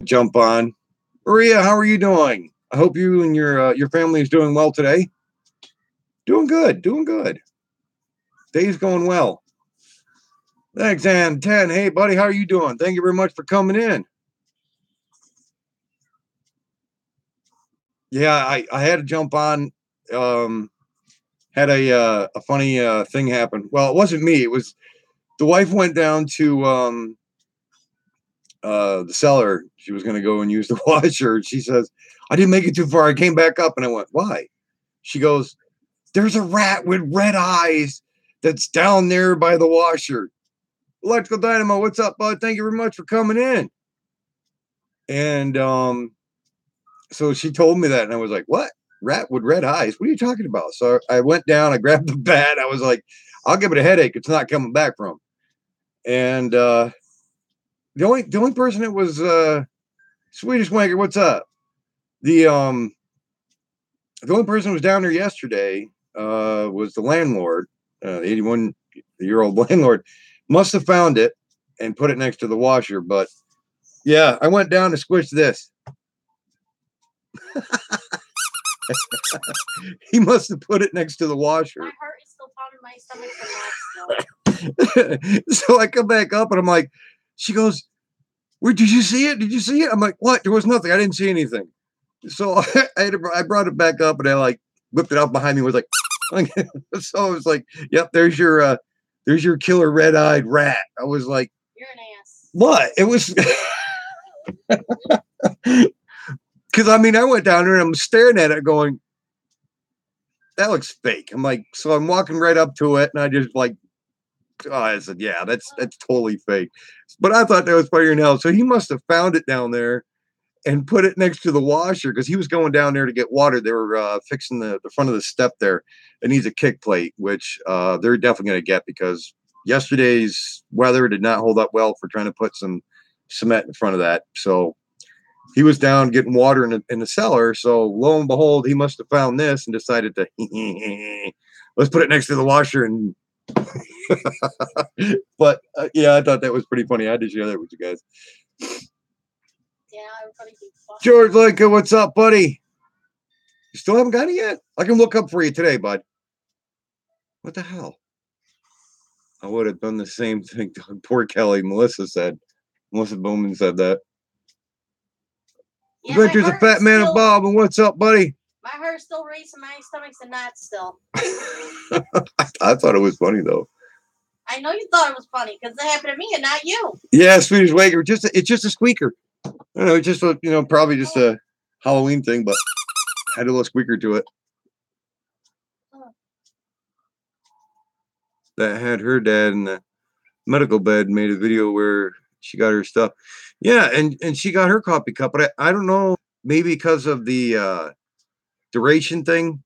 jump on. Maria, how are you doing? I hope you and your family is doing well today. Doing good, doing good. Day's going well. Thanks, Ann. 10. Hey, buddy, how are you doing? Thank you very much for coming in. Yeah, I had to jump on. Um, had a funny thing happen. Well, it wasn't me. It was the wife went down to the cellar. She was going to go and use the washer. She says, "I didn't make it too far. I came back up," and I went, "Why?" She goes, "There's a rat with red eyes that's down there by the washer." Electrical Dynamo, what's up, bud? Thank you very much for coming in. And so she told me that, and I was like, "What? Rat with red eyes? What are you talking about?" So I went down, I grabbed the bat, I was like, "I'll give it a headache. It's not coming back from." And the only person that was Swedish Wanker, what's up? The only person who was down there yesterday was the landlord, the 81-year-old landlord. Must have found it and put it next to the washer. But yeah, I went down to squish this. He must have put it next to the washer. My heart is still pounding my stomach from that So I come back up and I'm like, she goes, "Where did you see it? Did you see it?" I'm like, "What? There was nothing. I didn't see anything." So I brought it back up and I like whipped it out behind me. Was like, so I was like, "Yep, there's your killer red-eyed rat." I was like, "You're an ass." What? It was because I mean I went down there and I'm staring at it going, "That looks fake." I'm like, so I'm walking right up to it and I just like, I said, "Yeah, that's totally fake." But I thought that was funnier than hell. So he must have found it down there and put it next to the washer because he was going down there to get water. They were fixing the front of the step there. It needs a kick plate, which they're definitely going to get because yesterday's weather did not hold up well for trying to put some cement in front of that. So he was down getting water in the cellar. So lo and behold, he must have found this and decided to let's put it next to the washer. And but yeah, I thought that was pretty funny. I had to share that with you guys. Yeah, everybody keeps George Lincoln, what's up, buddy? You still haven't got it yet? I can look up for you today, bud. What the hell? I would have done the same thing. Poor Kelly. Melissa Bowman said that. Yeah, Adventures of Fat Man and Bob, and what's up, buddy? My heart's still racing. My stomach's in knots still. I thought it was funny though. I know you thought it was funny because it happened to me and not you. Yeah, Swedish Waker. It's just a squeaker. I don't know. It's just a, probably just a Halloween thing, but had a little squeaker to it. That had her dad in the medical bed made a video where she got her stuff. Yeah, and she got her coffee cup, but I don't know, maybe because of the duration thing.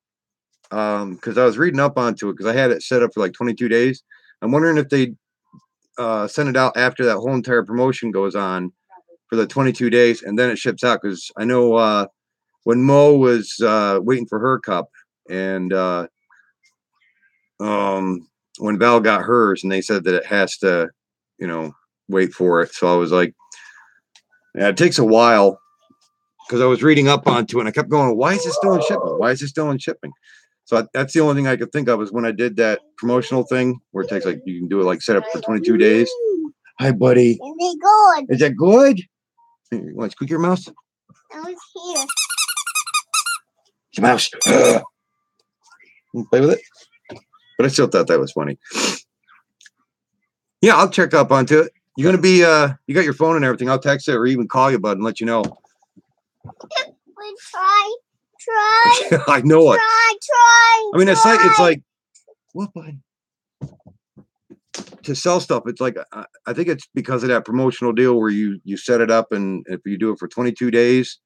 Because I was reading up onto it because I had it set up for like 22 days. I'm wondering if they send it out after that whole entire promotion goes on for the 22 days and then it ships out. Because I know when Mo was waiting for her cup and when Val got hers and they said that it has to, wait for it. So I was like, yeah, it takes a while because I was reading up onto it and I kept going, why is this still in shipping? Why is this still in shipping? So that's the only thing I could think of is when I did that promotional thing where it takes like, you can do it like set up for 22 days. Hi, buddy. Is it good? Is that good? You want to squeak your mouse? I was here. It's a mouse. Play with it? But I still thought that was funny. Yeah, I'll check up onto it. You're going to be, you got your phone and everything. I'll text it or even call you, bud, and let you know. We try. I know it. Try. I mean, it's like, what, bud? To sell stuff, it's like, I think it's because of that promotional deal where you set it up and if you do it for 22 days,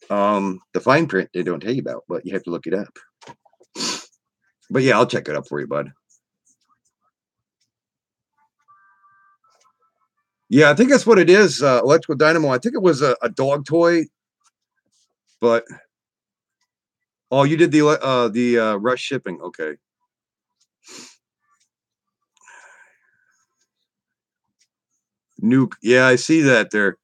the fine print they don't tell you about, but you have to look it up. But yeah, I'll check it up for you, bud. Yeah, I think that's what it is. Electrical Dynamo. I think it was a dog toy, but oh, you did the rush shipping. Okay. Nuke. Yeah, I see that there.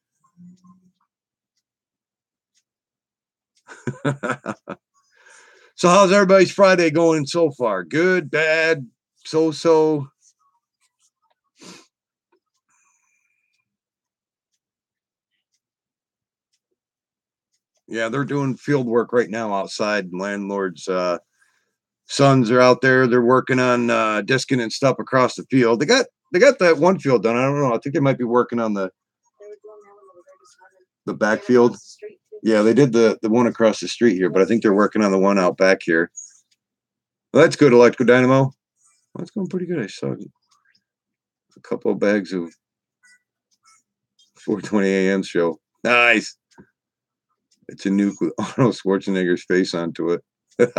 So how's everybody's Friday going so far? Good, bad, so-so? Yeah, they're doing field work right now outside. Landlords' sons are out there. They're working on disking and stuff across the field. They got that one field done. I don't know. I think they might be working on the backfield. Yeah, they did the one across the street here, but I think they're working on the one out back here. Well, that's good, Electrical Dynamo. Well, that's going pretty good. I saw a couple of bags of 4:20 a.m. show. Nice. It's a nuke with Arnold Schwarzenegger's face onto it. It's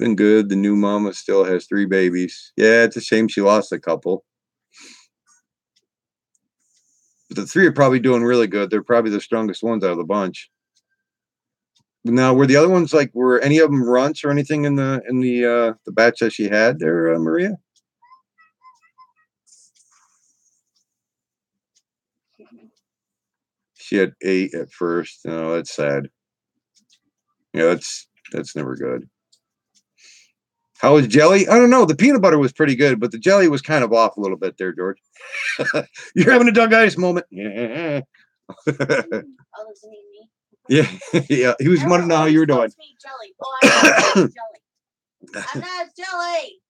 been good. The new mama still has 3 babies. Yeah, it's a shame she lost a couple. But the 3 are probably doing really good. They're probably the strongest ones out of the bunch. Now, were the other ones were any of them runts or anything in the batch that she had there, Maria? She had 8 at first. Oh, that's sad. Yeah, that's never good. How was jelly? I don't know. The peanut butter was pretty good, but the jelly was kind of off a little bit there, George. You're having a Doug-itis moment. Yeah. Yeah, yeah. He was wanting to know how you were doing. Jelly. Oh, I'm not jelly.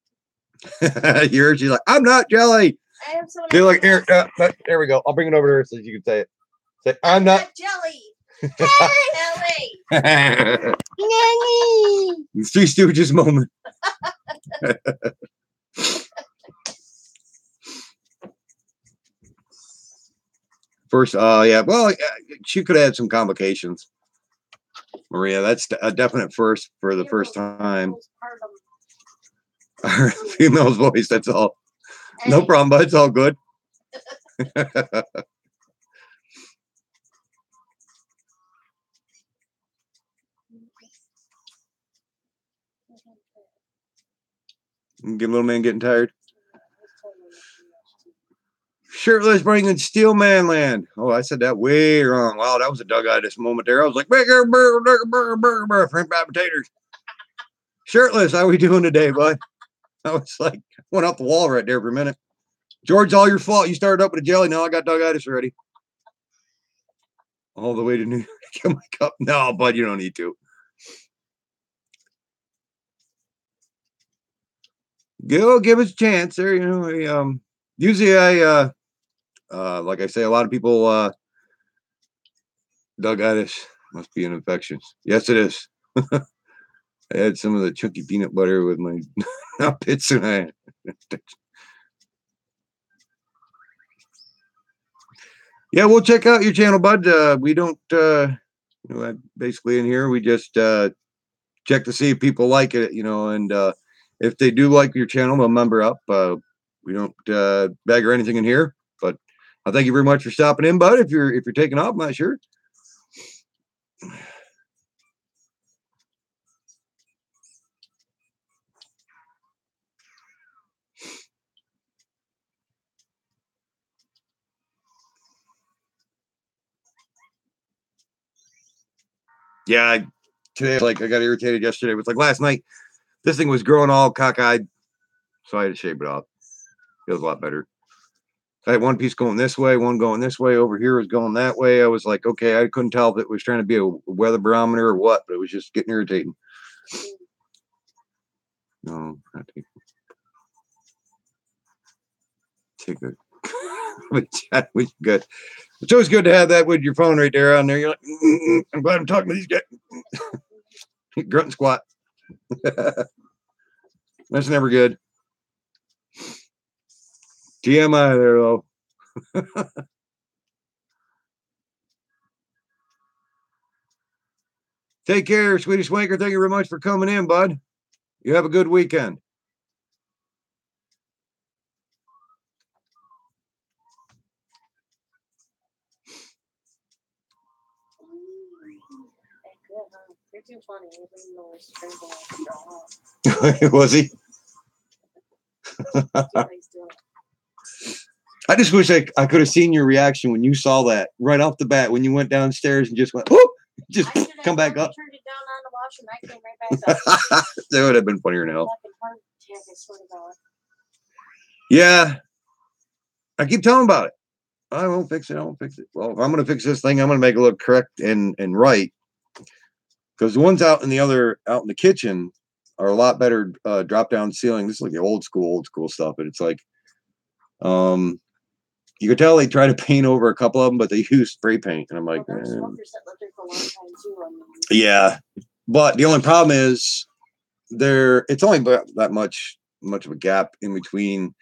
She's like, I'm not jelly. I have someone You're like, here, there we go. I'll bring it over to her so you can say it. Say, I'm not jelly. Jelly. Nanny. Three Stooges moment. First, yeah. Well, she could have had some complications. Maria, that's a definite first for the first time. Our female's voice, that's all. No problem, but it's all good. Get little man getting tired. Shirtless bringing Steel Manland. Oh, I said that way wrong. Wow, that was a Doug-itis moment there. I was like, burger, French fried potatoes. Shirtless, how we doing today, bud? I was like, went off the wall right there for a minute. George, all your fault. You started up with a jelly. Now I got Doug-itis already. All the way to New York to get my cup. No, bud, you don't need to. Go give us a chance there. You know, usually I like I say, a lot of people Doug-itis must be an infection. Yes, it is. I had some of the chunky peanut butter with my pits and I. Yeah, we'll check out your channel, bud. We don't, basically in here, we just check to see if people like it, and if they do like your channel, they'll member up. We don't bag or anything in here, but I thank you very much for stopping in, bud. If you're taking off, I'm not sure. Yeah, today, I got irritated yesterday. It was like last night, this thing was growing all cockeyed, so I had to shave it off. Feels a lot better. I had one piece going this way, one going this way. Over here was going that way. I was like, okay, I couldn't tell if it was trying to be a weather barometer or what, but it was just getting irritating. No, I take a chat with you. Good. It's always good to have that with your phone right there on there. You're like, I'm glad I'm talking to these guys. Grunt and squat. That's never good. TMI there, though. Take care, Sweetie Swanker. Thank you very much for coming in, bud. You have a good weekend. You're too funny. Was he? I just wish I could have seen your reaction when you saw that right off the bat when you went downstairs and just went, oh, just I should have come back fucking up. turned it down on the wash and I came right back up. That would have been funnier now. Fucking heart attack, I swear to God. Yeah. I keep telling about it. I won't fix it. I won't fix it. Well, if I'm going to fix this thing, I'm going to make it look correct and right. Because the ones out in the kitchen are a lot better drop down ceiling. This is like the old school stuff. But it's like, you could tell they try to paint over a couple of them, but they use spray paint. And I'm like, Well, there's smokers that lived there for a long time too. I mean, yeah. But the only problem is it's only that much of a gap in between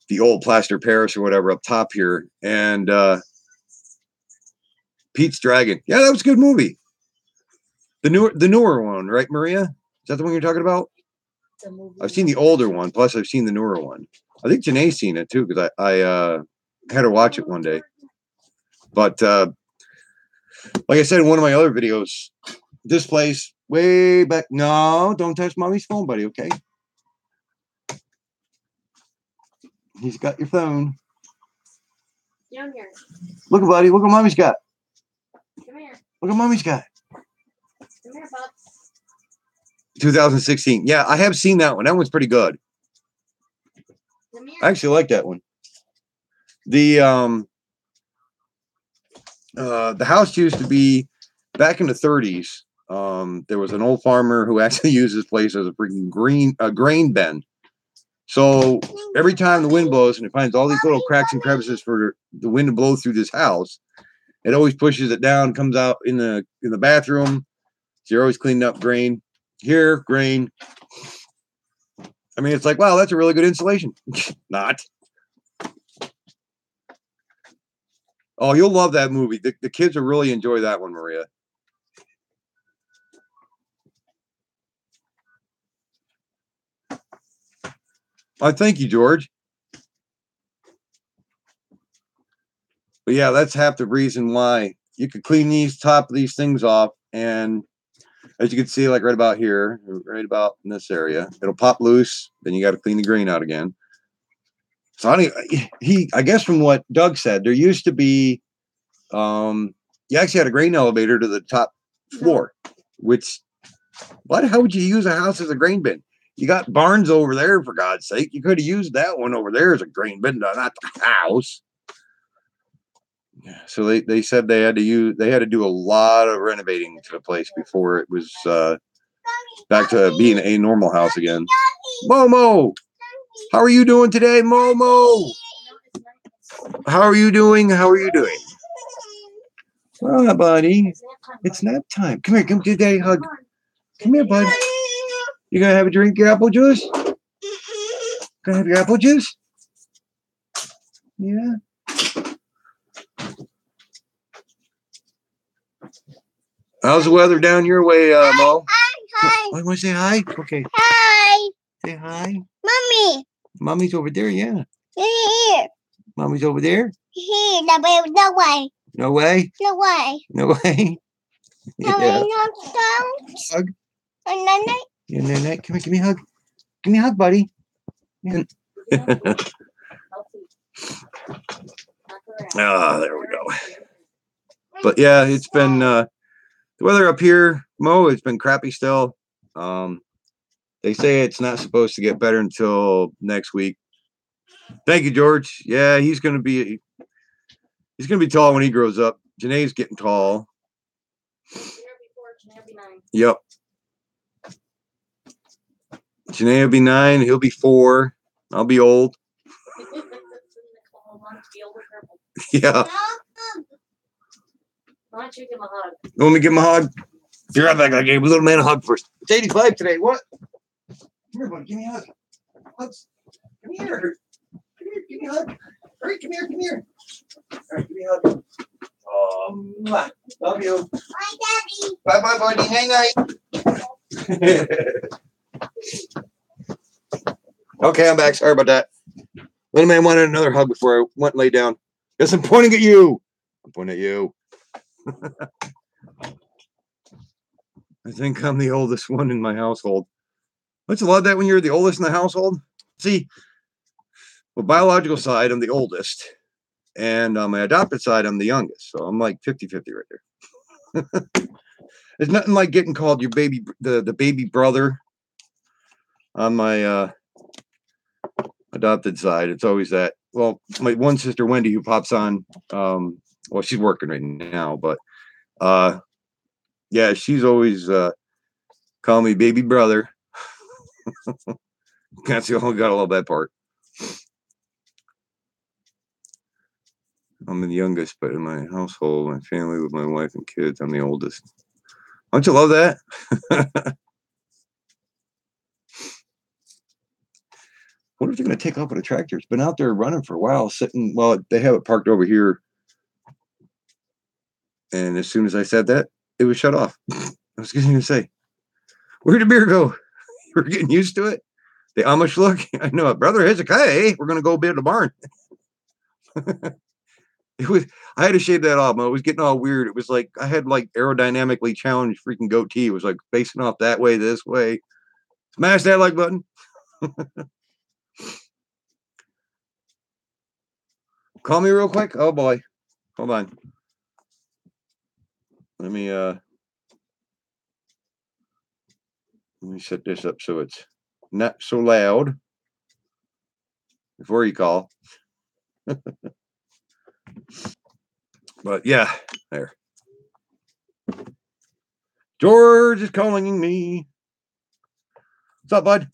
the old plaster Paris or whatever up top here and Pete's Dragon. Yeah, that was a good movie. The newer one, right, Maria? Is that the one you're talking about? it's a movie. I've seen the older one, plus I've seen the newer one. I think Janae's seen it too, because I had her watch it one day. But like I said in one of my other videos, this place way back. No, don't touch mommy's phone, buddy, okay? He's got your phone. Down here. Look, buddy, look what mommy's got. Come here. Look what mommy's got. Come here, bud. 2016. Yeah, I have seen that one. That one's pretty good. Come here. I actually like that one. The house used to be back in the 30s. There was an old farmer who actually used this place as a freaking grain bin. So every time the wind blows and it finds all these little cracks and crevices for the wind to blow through this house, it always pushes it down, comes out in the bathroom. So you're always cleaning up grain. Here, grain. I mean, it's like, wow, that's a really good insulation. Not. Oh, you'll love that movie. The kids will really enjoy that one, Maria. I thank you, George. But yeah, that's half the reason why you could clean top of these things off. And as you can see, like right about here, right about in this area, it'll pop loose. Then you got to clean the grain out again. So I guess from what Doug said, there used to be, you actually had a grain elevator to the top floor, which, how would you use a house as a grain bin? You got barns over there, for God's sake. You could have used that one over there as a grain bin, not the house. So they said they had to do a lot of renovating to the place before it was back to being a normal house again. Momo, how are you doing today, Momo? How are you doing? How are you doing? Oh, buddy, it's nap time. Come here, come to Daddy hug. Come here, bud. You gonna have a drink your apple juice? Gonna have your apple juice? Yeah. How's the weather down your way, Mo? Hi. Oh, you want to say hi? Okay. Hi. Say hi. Mommy. Mommy's over there, yeah. Here. Mommy's over there? Here. No way. No way? No way. No way? No Yeah. way. No sounds. Hug. And then Yeah, no. Come here, give me a hug. Give me a hug, buddy. Yeah. Ah, there we go. But yeah, it's been the weather up here, Mo, it's been crappy still. They say it's not supposed to get better until next week. Thank you, George. Yeah, he's gonna be tall when he grows up. Janae's getting tall. Yep. Janae will be 9. He'll be 4. I'll be old. Yeah. Why don't you give him a hug? You want me to give him a hug? You're right back. I gave a little man a hug first. It's 85 today. What? Come here, buddy. Give me a hug. Hugs. Come here. Come here. Give me a hug. All right, come here. All right, give me a hug. Oh, mwah. Love you. Bye, Daddy. Bye, buddy. Night. Okay, I'm back. Sorry about that. Little man wanted another hug before I went and lay down. Yes, I'm pointing at you. I'm pointing at you. I think I'm the oldest one in my household. Don't you love that when you're the oldest in the household? See, well, biological side, I'm the oldest. And on my adopted side, I'm the youngest. So I'm like 50-50 right there. It's nothing like getting called your baby, the baby brother on my adopted side. It's always that. Well, my one sister, Wendy, who pops on, well, she's working right now, but yeah, she's always call me baby brother. That's the only gotta love that part. I'm the youngest, but in my household, my family, with my wife and kids, I'm the oldest. Don't you love that? What if they're going to take off with a tractor? It's been out there running for a while, sitting. Well, they have it parked over here. And as soon as I said that, it was shut off. I was going to say, where'd the beer go? We're getting used to it. The Amish look. I know it. Brother Hezekiah, we're going to go build a barn. It was. I had to shave that off. It was getting all weird. It was like I had like aerodynamically challenged freaking goatee. It was like facing off that way, this way. Smash that like button. Call me real quick. Oh boy. Hold on. Let me set this up so it's not so loud before you call. But yeah, there. George is calling me. What's up, bud?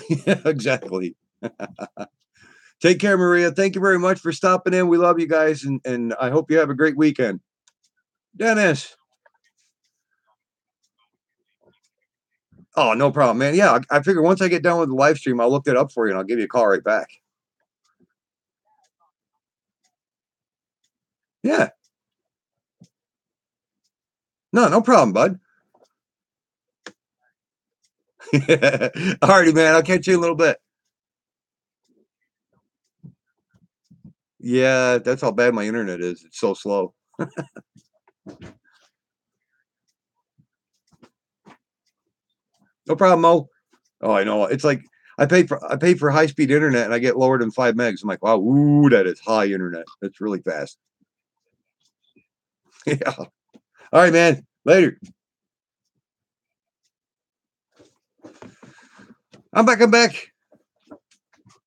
Yeah, exactly. Take care, Maria. Thank you very much for stopping in. We love you guys, and I hope you have a great weekend. Dennis. Oh, no problem, man. Yeah, I figure once I get done with the live stream, I'll look it up for you and I'll give you a call right back. Yeah. No problem, bud. All righty, man. I'll catch you in a little bit. Yeah, that's how bad my internet is. It's so slow. No problem, Mo. Oh, I know. It's like I pay for high speed internet and I get lower than 5 megs. I'm like, wow, ooh, that is high internet. That's really fast. Yeah. All right, man. Later. I'm back.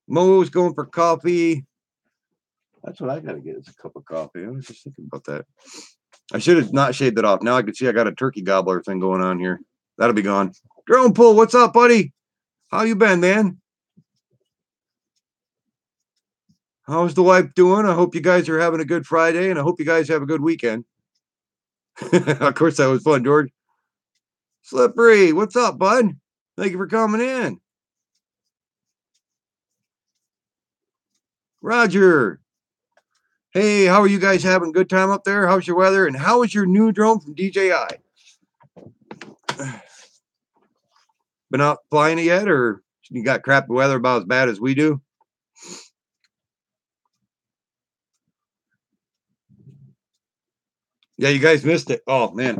Mo's going for coffee. That's what I gotta get is a cup of coffee. I was just thinking about that. I should have not shaved it off. Now I can see I got a turkey gobbler thing going on here. That'll be gone. Drone Pool, what's up, buddy? How you been, man? How's the wife doing? I hope you guys are having a good Friday, and I hope you guys have a good weekend. Of course, that was fun, George. Slippery, what's up, bud? Thank you for coming in. Roger. Hey, how are you guys having a good time up there? How's your weather? And how is your new drone from DJI? Been out flying it yet, or you got crappy weather about as bad as we do? Yeah, you guys missed it. Oh man,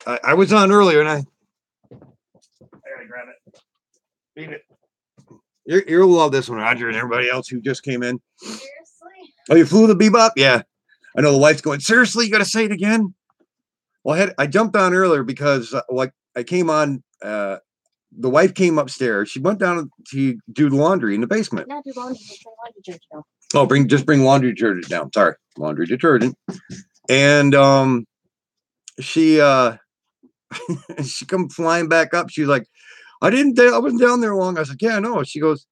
I was on earlier and I gotta grab it. Beat it. You'll love this one, Roger, and everybody else who just came in. Seriously? Oh, you flew the Bebop? Yeah. I know the wife's going, seriously, you gotta say it again? Well, I jumped on earlier because like I came on the wife came upstairs. She went down to do the laundry in the basement. Not do laundry, just bring laundry detergent down. Oh, just bring laundry detergent down. Sorry, laundry detergent. And she she come flying back up. She's like, I wasn't down there long. I was like, yeah, I know. She goes,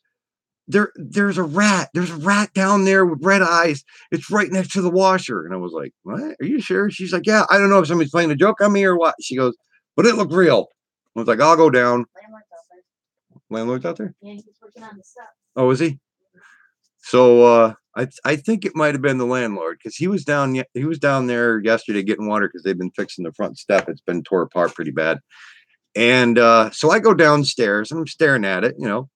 there's a rat. There's a rat down there with red eyes. It's right next to the washer. And I was like, what? Are you sure? She's like, yeah, I don't know if somebody's playing a joke on me or what. She goes, but it looked real. I was like, I'll go down. Landlord's out there? Yeah, he's working on the stuff. Oh, is he? So I think it might have been the landlord because he was down there yesterday getting water because they've been fixing the front step. It's been tore apart pretty bad. And so I go downstairs and I'm staring at it, you know.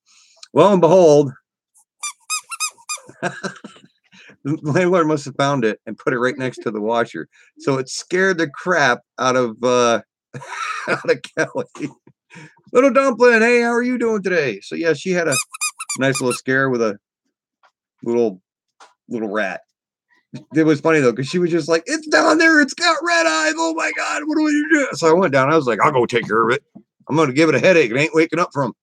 Lo and behold, The landlord must have found it and put it right next to the washer. So it scared the crap out of out of Kelly. Little dumpling, hey, how are you doing today? So yeah, she had a nice little scare with a little rat. It was funny though, because she was just like, it's down there, it's got red eyes. Oh my god, what do we do? So I went down, I was like, I'll go take care of it. I'm gonna give it a headache. It ain't waking up from.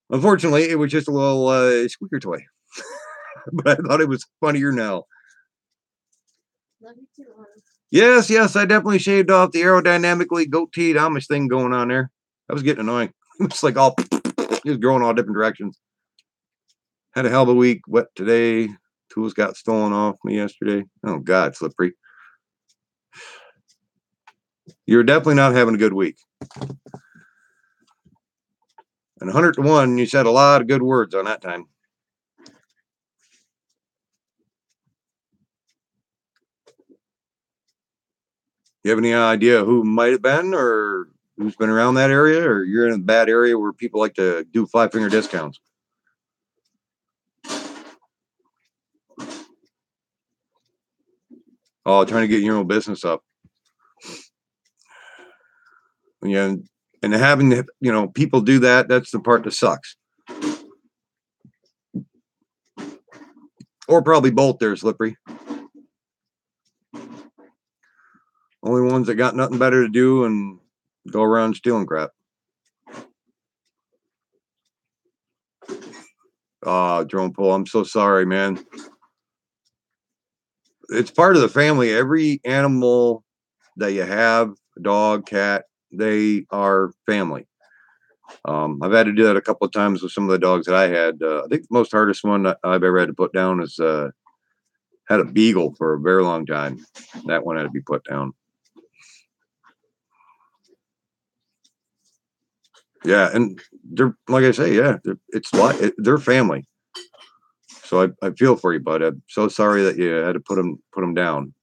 Unfortunately, it was just a little squeaker toy. But I thought it was funnier now. Love you too, honey. Yes, I definitely shaved off the aerodynamically goateed Amish thing going on there. That was getting annoying. It's like all just growing all different directions. Had a hell of a week. Wet today. Tools got stolen off me yesterday. Oh God, slippery. You're definitely not having a good week. And 100 to 1, you said a lot of good words on that time. You have any idea who might have been or who's been around that area, or you're in a bad area where people like to do 5-finger discounts? Oh, trying to get your own business up. Yeah, and having people do that, that's the part that sucks. Or probably both there, Slippery. Only ones that got nothing better to do and go around stealing crap. Drone Pull, I'm so sorry, man. It's part of the family. Every animal that you have, dog, cat, they are family. I've had to do that a couple of times with some of the dogs that I had. I think the most hardest one that I've ever had to put down is had a beagle for a very long time. That one had to be put down. Yeah, and they're like I say, yeah, they're family. So I feel for you, bud. I'm so sorry that you had to put them down.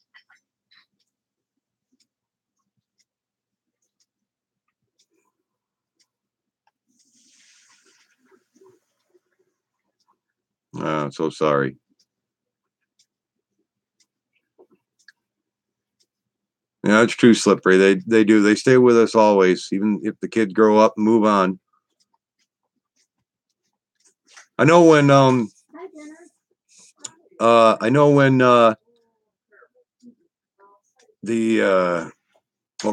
So sorry. Yeah, it's true, Slippery. They do. They stay with us always, even if the kids grow up and move on. I know when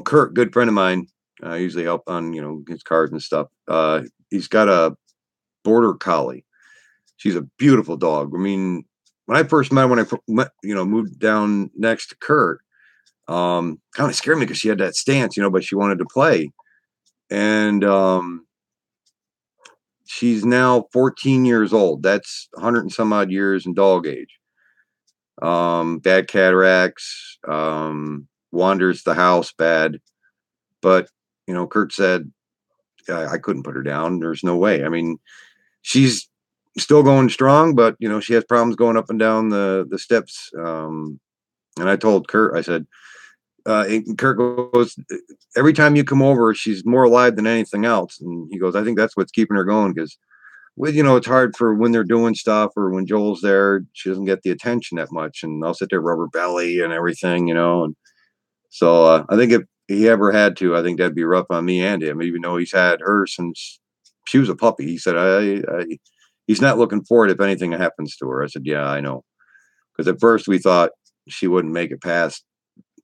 Kurt, good friend of mine, usually help on his cars and stuff. He's got a border collie. She's a beautiful dog. I mean, when I first met, when I moved down next to Kurt, kind of scared me because she had that stance, but she wanted to play. And she's now 14 years old. That's 100 and some odd years in dog age. Bad cataracts, wanders the house bad. But, Kurt said, I couldn't put her down. There's no way. I mean, she's still going strong, but, she has problems going up and down the steps. And I told Kurt, I said, Kurt goes, every time you come over, she's more alive than anything else. And he goes, I think that's what's keeping her going, because it's hard for when they're doing stuff or when Joel's there, she doesn't get the attention that much. And I'll sit there rubber belly and everything, and so I think if he ever had to, I think that'd be rough on me and him, even though he's had her since she was a puppy. He said, he's not looking forward if anything happens to her. I said, yeah, I know. Because at first we thought she wouldn't make it past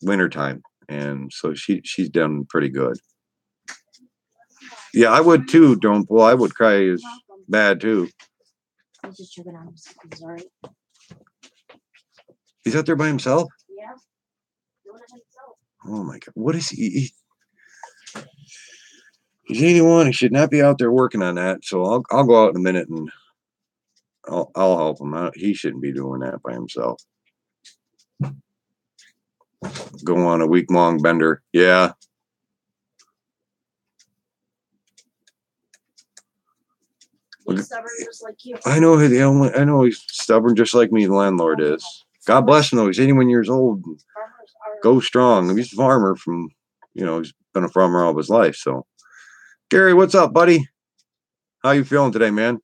wintertime. And so she's done pretty good. Yeah, I would too, Drone Pull. I would cry as bad too. He's just checking on himself. He's all right. He's out there by himself? Yeah. Doing it himself. Oh my God. What is he? He's 81. He should not be out there working on that. So I'll go out in a minute and I'll help him out. He shouldn't be doing that by himself. Go on a week-long bender. Yeah. He's stubborn just like you. I know he's stubborn just like me, the landlord is. God bless him though. He's 81 years old. Go strong. He's a farmer from, he's been a farmer all of his life. So Gary, what's up, buddy? How you feeling today, man?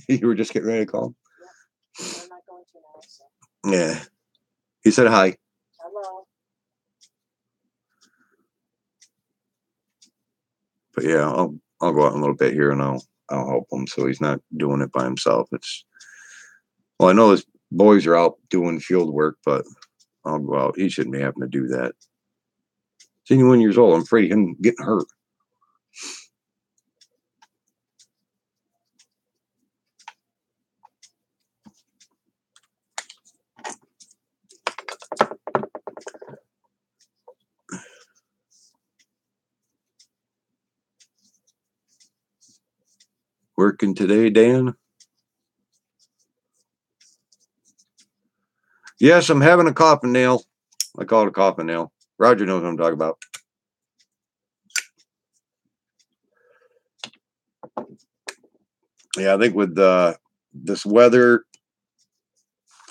You were just getting ready to call him? I'm not going to now. So. Yeah. He said hi. Hello. But yeah, I'll go out in a little bit here and I'll help him so he's not doing it by himself. Well, I know his boys are out doing field work, but I'll go out. He shouldn't be having to do that. He's 81 years old. I'm afraid of him getting hurt. Working today, Dan? Yes, I'm having a coffin nail. I call it a coffin nail. Roger knows what I'm talking about. Yeah, I think with this weather,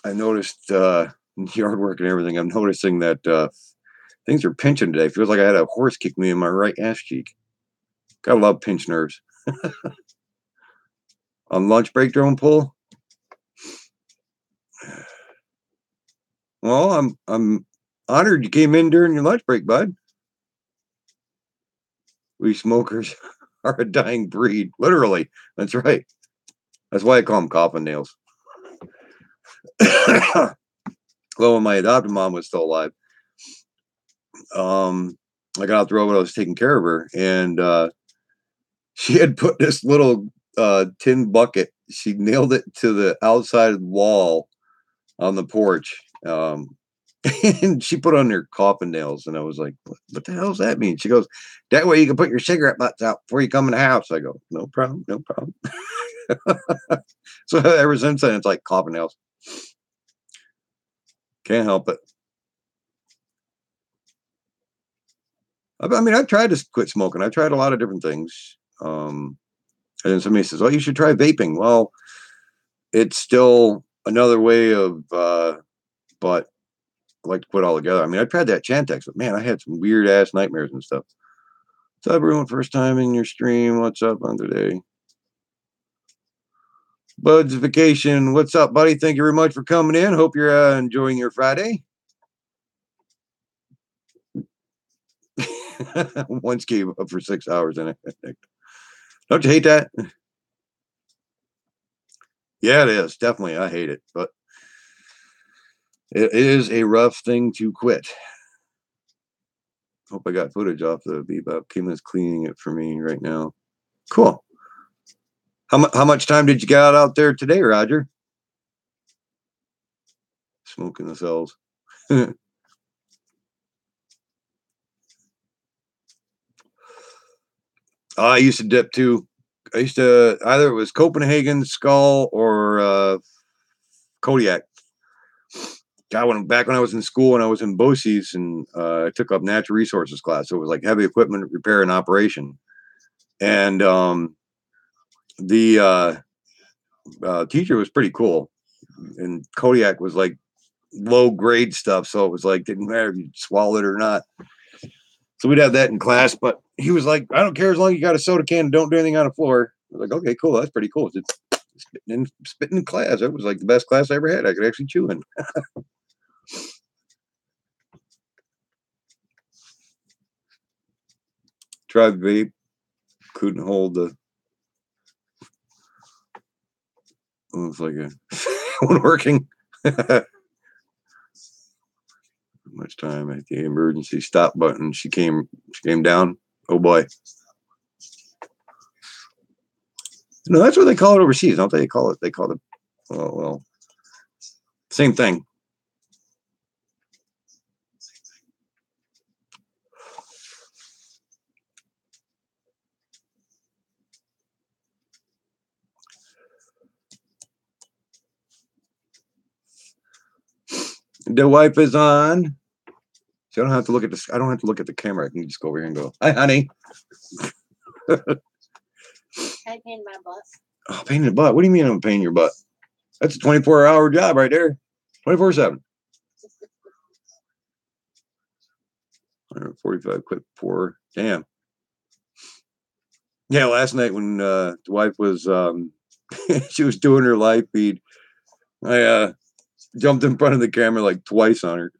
I noticed yard work and everything. I'm noticing that things are pinching today. Feels like I had a horse kick me in my right ass cheek. Gotta love pinch nerves. On lunch break, drone pull. Well, I'm honored you came in during your lunch break, bud. We smokers are a dying breed. Literally. That's right. That's why I call them coffin nails. Well, when my adopted mom was still alive, I got out the road when I was taking care of her, and she had put this little tin bucket. She nailed it to the outside wall on the porch. And she put on her coffin nails, and I was like, what the hell does that mean? She goes, that way you can put your cigarette butts out before you come in the house. I go, no problem, no problem. So ever since then, it's like coffin nails. Can't help it. I mean, I've tried to quit smoking. I've tried a lot of different things. And then somebody says, oh, you should try vaping. Well, it's still another way of, but I like to quit altogether. I mean, I tried that Chantix, but man, I had some weird ass nightmares and stuff. What's up, everyone? First time in your stream. What's up on today? Bud's Vacation. What's up, buddy? Thank you very much for coming in. Hope you're enjoying your Friday. Once gave up for 6 hours and don't you hate that? Yeah, it is. Definitely. I hate it, but it is a rough thing to quit. Hope I got footage off the Bebop. Kima's cleaning it for me right now. Cool. How much time did you get out there today, Roger? Smoking the cells. I used to dip too. I used to either it was Copenhagen, Skull, or Kodiak. God, back when I was in school and I was in BOCES and I took up natural resources class, so it was like heavy equipment repair and operation. And the teacher was pretty cool, and Kodiak was like low grade stuff, so it was like didn't matter if you swallowed it or not. So we'd have that in class, but he was like, I don't care as long as you got a soda can and don't do anything on the floor. I was like, okay, cool, that's pretty cool. Just spitting in class. It was like the best class I ever had. I could actually chew in. Tried vape, couldn't hold the. It was like a wasn't working. Much time at the emergency stop button. She came down. Oh boy. No, that's what they call it overseas, don't they? They call it. Well, same thing. The wife is on. So I don't have to look at this. I don't have to look at the camera. I can just go over here and go, hi, honey. I pain my butt. Oh, pain in the butt. What do you mean I'm paying your butt? That's a 24-hour job right there. 24/7. 145 quit for. Damn. Yeah, last night when the wife was She was doing her live feed. I jumped in front of the camera like twice on her.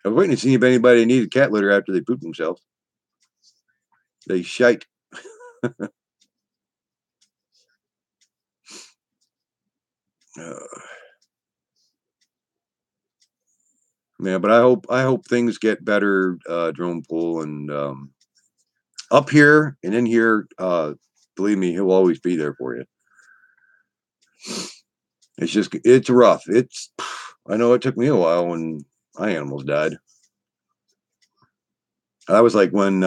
I was waiting to see if anybody needed cat litter after they pooped themselves. They shite. Yeah, but I hope things get better, Drone Pool, and up here and in here. Believe me, he'll always be there for you. It's rough. I know it took me a while when my animals died. I was like when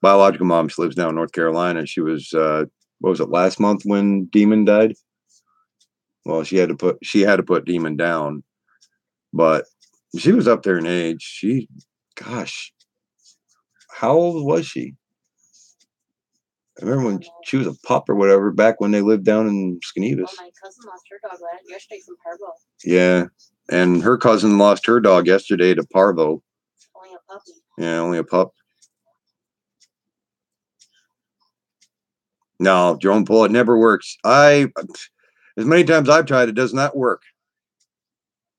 biological mom, she lives now in North Carolina. She was what was it, last month when Demon died? Well, she had to put Demon down, but she was up there in age. Gosh, how old was she? I remember when she was a pup or whatever, back when they lived down in Skenevis. Oh, my cousin lost her dog yesterday from Parvo. Yeah, and her cousin lost her dog yesterday to Parvo. Only a puppy. Yeah, only a pup. No, Drone Pull, it never works. As many times I've tried, it does not work.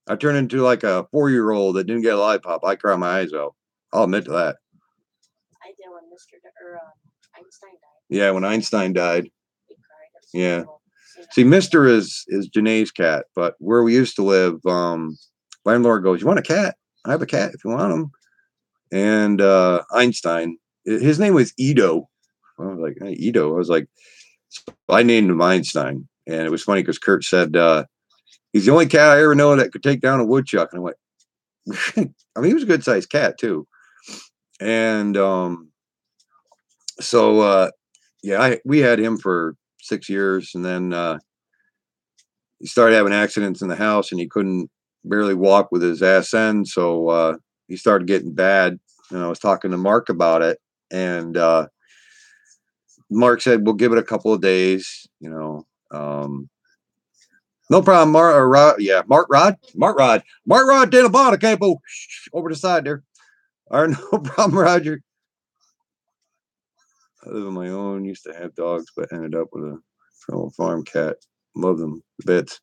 I turn into like a 4-year-old that didn't get a lollipop. I cry my eyes out. I'll admit to that. I did when Einstein died. Yeah, when Einstein died. We cried. Yeah. Cool. See, Mister is Janae's cat, but where we used to live, landlord goes, "You want a cat? I have a cat if you want him." And Einstein, his name was Edo. I was like, "Hey, Edo." I was like, so I named him Einstein, and it was funny because Kurt said he's the only cat I ever know that could take down a woodchuck, and I went, I mean, he was a good sized cat too, and so yeah, we had him for 6 years, and then he started having accidents in the house, and he couldn't barely walk with his ass end, so he started getting bad. And I was talking to Mark about it, and Mark said, "We'll give it a couple of days, you know." No problem, Mark. Or Rod, yeah, Mark Rod De La Bonta Campo, over the side there. All right, no problem, Roger. I live on my own. Used to have dogs, but ended up with a farm cat. Love them to bits.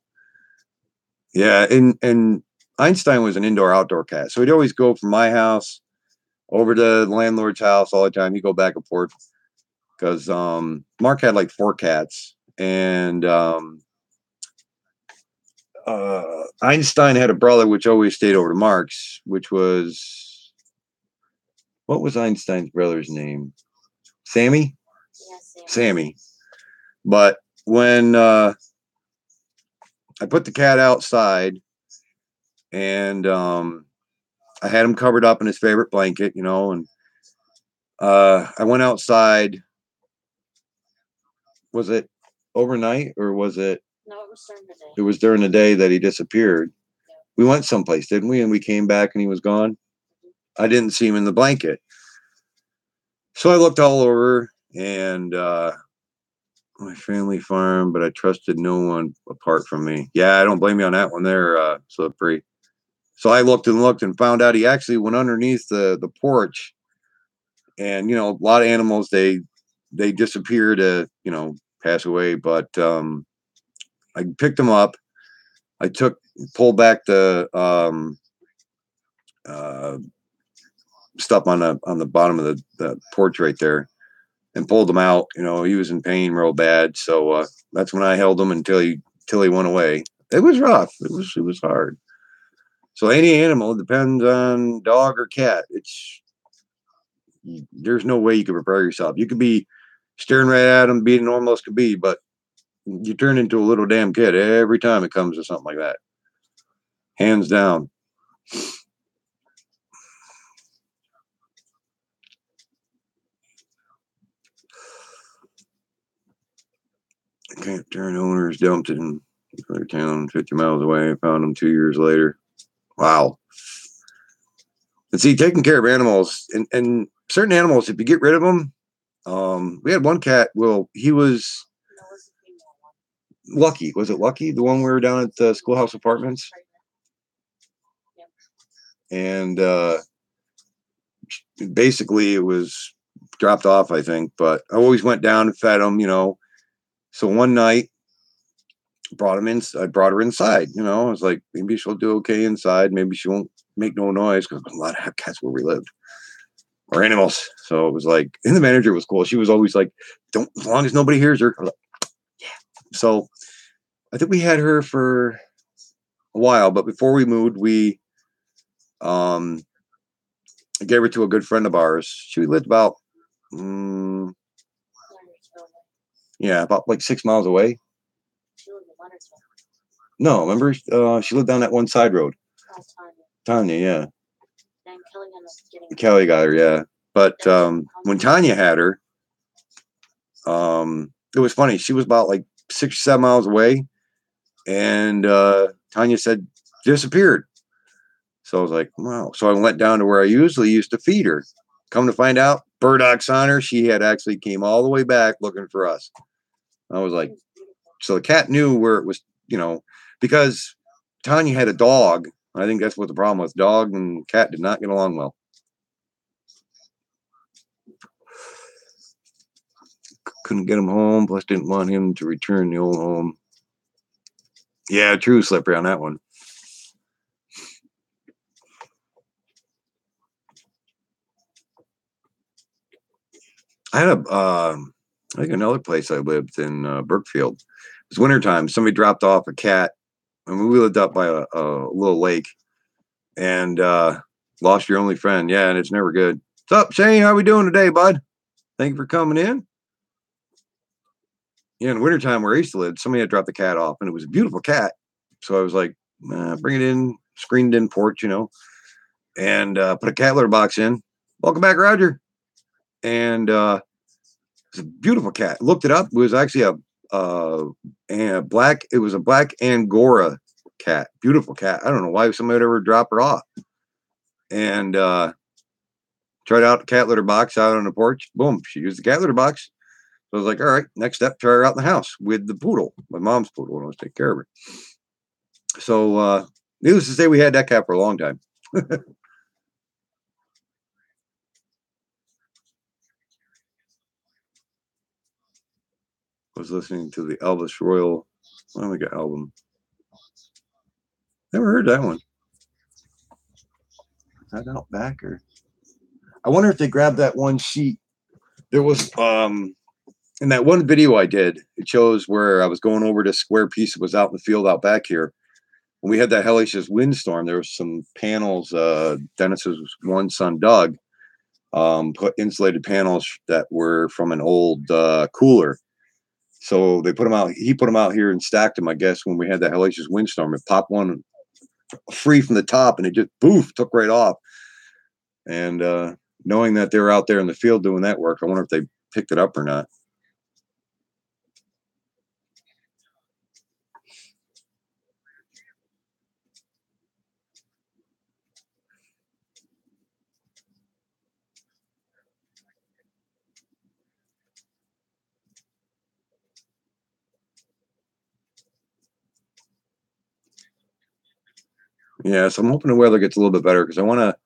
Yeah, and Einstein was an indoor-outdoor cat, so he'd always go from my house over to the landlord's house all the time. He'd go back and forth because Mark had like 4 cats, and Einstein had a brother which always stayed over to Mark's, which was, what was Einstein's brother's name? Sammy? Yeah, Sammy. But when I put the cat outside, and I had him covered up in his favorite blanket, you know, and I went outside. Was it overnight or was it? No, it was during the day. It was during the day that he disappeared. Yeah. We went someplace, didn't we? And we came back and he was gone. I didn't see him in the blanket. So I looked all over, and my family farm, but I trusted no one apart from me. Yeah, I don't blame you on that one there, Slippery. So I looked and found out he actually went underneath the porch. And, you know, a lot of animals, they disappear to, you know, pass away. But I picked him up. I pulled back the stuff on the bottom of the porch right there, and pulled him out. You know, he was in pain real bad. So that's when I held him until he went away. It was rough. It was hard. So any animal, depends on dog or cat. There's no way you can prepare yourself. You could be staring right at them, being normal as could be, but you turn into a little damn kid every time it comes to something like that. Hands down. Camp turn owners dumped it in another town 50 miles away. Found them 2 years later. Wow. And see, taking care of animals and certain animals, if you get rid of them, we had one cat. Well, he was Lucky. Was it Lucky? The one we were down at the Schoolhouse Apartments? And basically it was dropped off, I think. But I always went down and fed them, you know. So one night, brought him in. I brought her inside. You know, I was like, maybe she'll do okay inside. Maybe she won't make no noise because a lot of cats where we lived or animals. So it was like, and the manager was cool. She was always like, "Don't, as long as nobody hears her." I was like, yeah. So I think we had her for a while, but before we moved, we gave her to a good friend of ours. She lived about yeah, about like 6 miles away. No, remember, she lived down that one side road. Tanya, yeah. Kelly got her, yeah. But when Tanya had her, it was funny. She was about like 6 or 7 miles away, and Tanya said disappeared. So I was like, wow. So I went down to where I usually used to feed her. Come to find out, burdocks on her. She had actually came all the way back looking for us. I was like, so the cat knew where it was, you know, because Tanya had a dog. I think that's what the problem was. Dog and cat did not get along well. Couldn't get him home, plus didn't want him to return the old home. Yeah, true, slippery on that one. I had I think another place I lived in Brookfield. It was wintertime. Somebody dropped off a cat. I mean, we lived up by a little lake, and lost your only friend. Yeah, and it's never good. What's up, Shane? How we doing today, bud? Thank you for coming in. Yeah, in wintertime where I used to live, somebody had dropped the cat off, and it was a beautiful cat. So I was like, bring it in, screened in porch, you know, and put a cat litter box in. Welcome back, Roger. And it's a beautiful cat. Looked it up. It was actually a black. It was a black Angora cat. Beautiful cat. I don't know why somebody would ever drop her off. And tried out the cat litter box out on the porch. Boom, she used the cat litter box. So I was like, all right, next step, try her out in the house with the poodle, my mom's poodle, and I was taking care of her. So needless to say, we had that cat for a long time. Was listening to the Elvis Royal Omega album. Never heard that one. Is that out back or? I wonder if they grabbed that one sheet. There was in that one video I did, it shows where I was going over to square piece that was out in the field out back here. When we had that hellacious windstorm, there was some panels. Dennis's one son, Doug, put insulated panels that were from an old cooler. So they put them out. He put them out here and stacked them, I guess, when we had that hellacious windstorm. It popped one free from the top, and it just boof took right off. And knowing that they were out there in the field doing that work, I wonder if they picked it up or not. Yeah, so I'm hoping the weather gets a little bit better because I want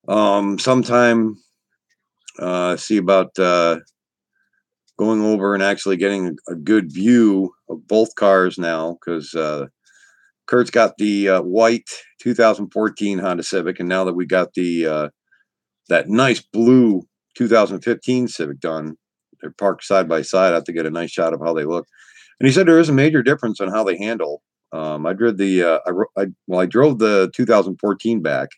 to sometime see about going over and actually getting a good view of both cars now because Kurt's got the white 2014 Honda Civic, and now that we got the that nice blue 2015 Civic done, they're parked side by side. I have to get a nice shot of how they look. And he said there is a major difference on how they handle. I drove the I drove the 2014 back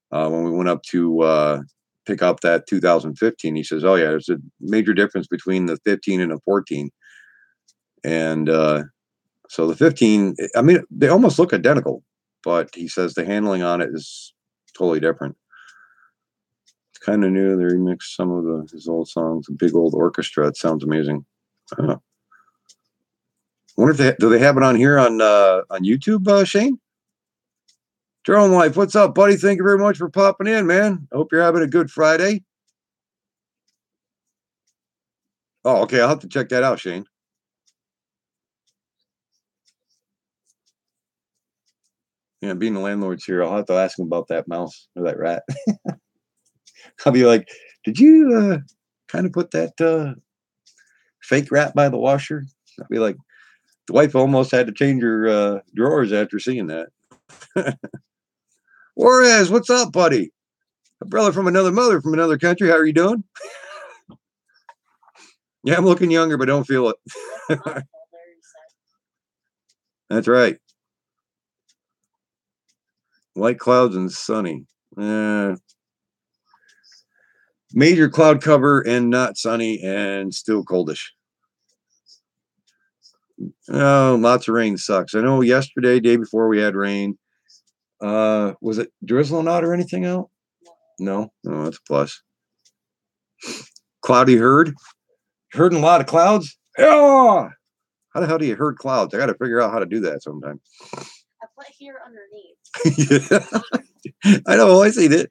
when we went up to pick up that 2015. He says, "Oh yeah, there's a major difference between the 15 and the 14." And so the 15, I mean, they almost look identical, but he says the handling on it is totally different. It's kind of new. They remixed some of his old songs, a big old orchestra. It sounds amazing. I wonder if do they have it on here on YouTube, Shane? Drone Life, what's up, buddy? Thank you very much for popping in, man. I hope you're having a good Friday. Oh, okay. I'll have to check that out, Shane. Yeah, being the landlord's here, I'll have to ask him about that mouse or that rat. I'll be like, Did you kind of put that fake rat by the washer? I'd be like, the wife almost had to change her drawers after seeing that. Juarez, what's up, buddy? A brother from another mother from another country. How are you doing? Yeah, I'm looking younger, but don't feel it. That's right. White clouds and sunny. Major cloud cover and not sunny and still coldish. Oh, lots of rain sucks. I know yesterday, day before, we had rain. Was it drizzling out or anything out? No, that's a plus. Cloudy herd. Herding a lot of clouds? Yeah. How the hell do you herd clouds? I got to figure out how to do that sometime. I put here underneath. Yeah. I know. I see that.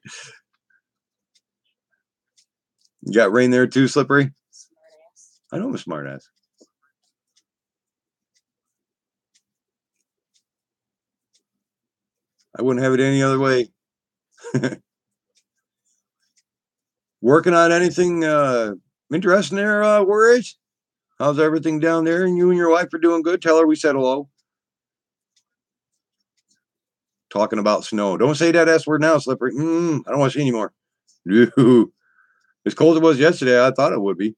You got rain there too, Slippery? Smartass. I know I'm a smart ass. I wouldn't have it any other way. Working on anything interesting there, Worries? How's everything down there? And you and your wife are doing good? Tell her we said hello. Talking about snow. Don't say that S word now, Slippery. I don't want to see anymore. As cold as it was yesterday, I thought it would be.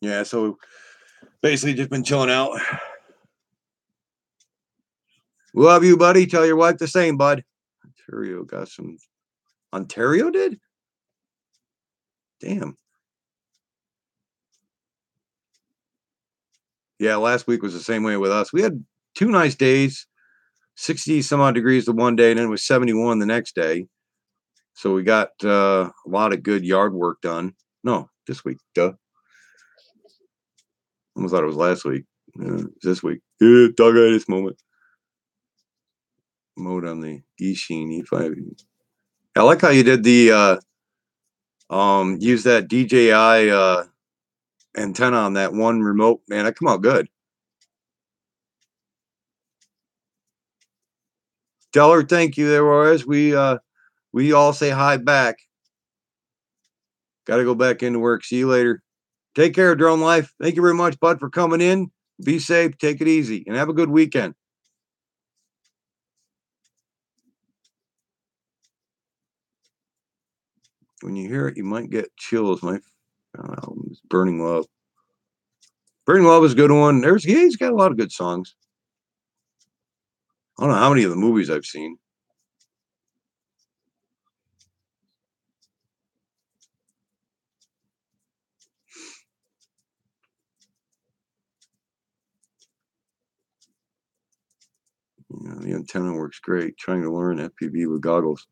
Yeah, so basically just been chilling out. Love you, buddy. Tell your wife the same, bud. Ontario got some. Ontario did? Damn. Yeah, last week was the same way with us. We had 2 nice days, 60 some odd degrees the one day, and then it was 71 the next day. So we got a lot of good yard work done. No, this week, duh. Almost thought it was last week. This week. Yeah, dog-itis moment. Mode on the eSheen E5. I like how you did the use that DJI antenna on that one remote. Man, that come out good. Tell her thank you there, Juarez. We all say hi back. Got to go back into work. See you later. Take care, Drone Life. Thank you very much, bud, for coming in. Be safe. Take it easy. And have a good weekend. When you hear it, you might get chills. My album is Burning Love. Burning Love is a good one. He's got a lot of good songs. I don't know how many of the movies I've seen. Yeah, the antenna works great. Trying to learn FPV with goggles.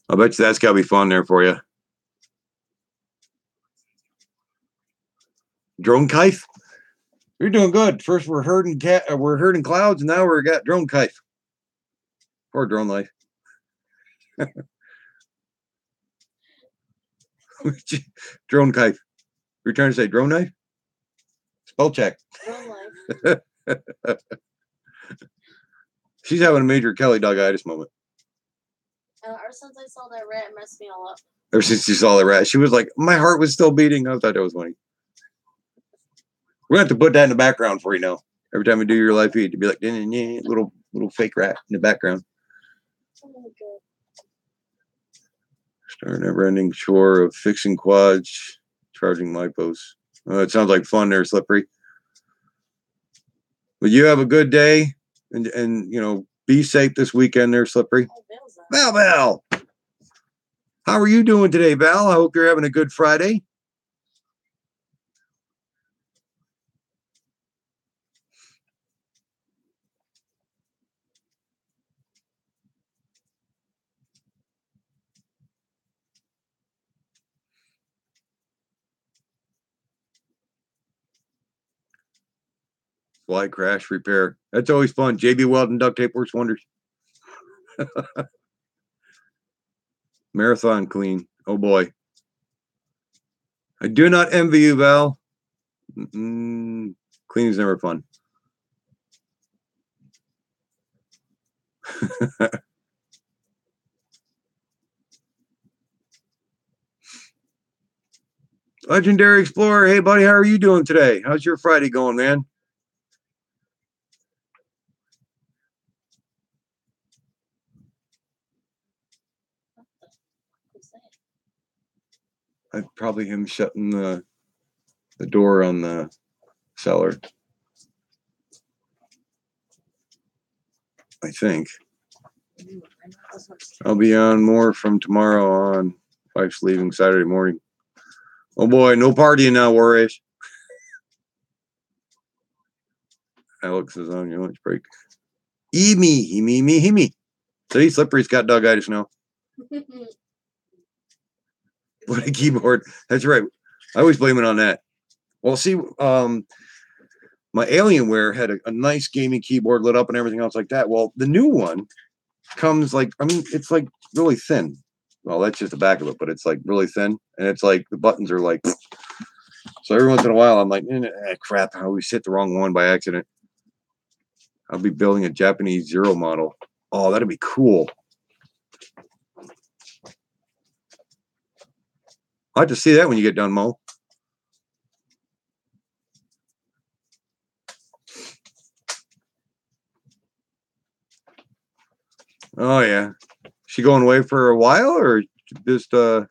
I bet you that's got to be fun there for you. Drone kite? You're doing good. First we're herding clouds, and now we're got drone kite. Or Drone Life. Drone kite. You're trying to say drone knife? Spell check. Drone Life. She's having a major Kelly dog-itis moment. Ever since I saw that rat, it messed me all up. Ever since she saw the rat, she was like, my heart was still beating. I thought that was funny. We're going to have to put that in the background for you now. Every time we do your live feed, to be like, little fake rat in the background. Oh my God. Start never-ending chore of fixing quads, charging lipos. It sounds like fun there, Slippery. But you have a good day, and be safe this weekend there, Slippery. Oh, Val. How are you doing today, Val? I hope you're having a good Friday. Fly crash repair. That's always fun. JB Weld and duct tape works wonders. Marathon clean. Oh boy. I do not envy you, Val. Cleaning's never fun. Legendary Explorer, hey buddy, how are you doing today? How's your Friday going, man? Probably him shutting the door on the cellar. I think. I'll be on more from tomorrow on. Wife's leaving Saturday morning. Oh boy, no partying now, Warriors. Alex is on your lunch break. Me. See, Slippery's got dog-itis now. What a keyboard. That's right. I always blame it on that. Well, see, my Alienware had a nice gaming keyboard lit up and everything else like that. Well, the new one comes like, I mean, it's like really thin. Well, that's just the back of it, but it's like really thin. And it's like the buttons are like, so every once in a while, I'm like, crap, I always hit the wrong one by accident. I'll be building a Japanese Zero model. Oh, that'd be cool. I'll have to see that when you get done, Mo. Oh, yeah. She going away for a while or just for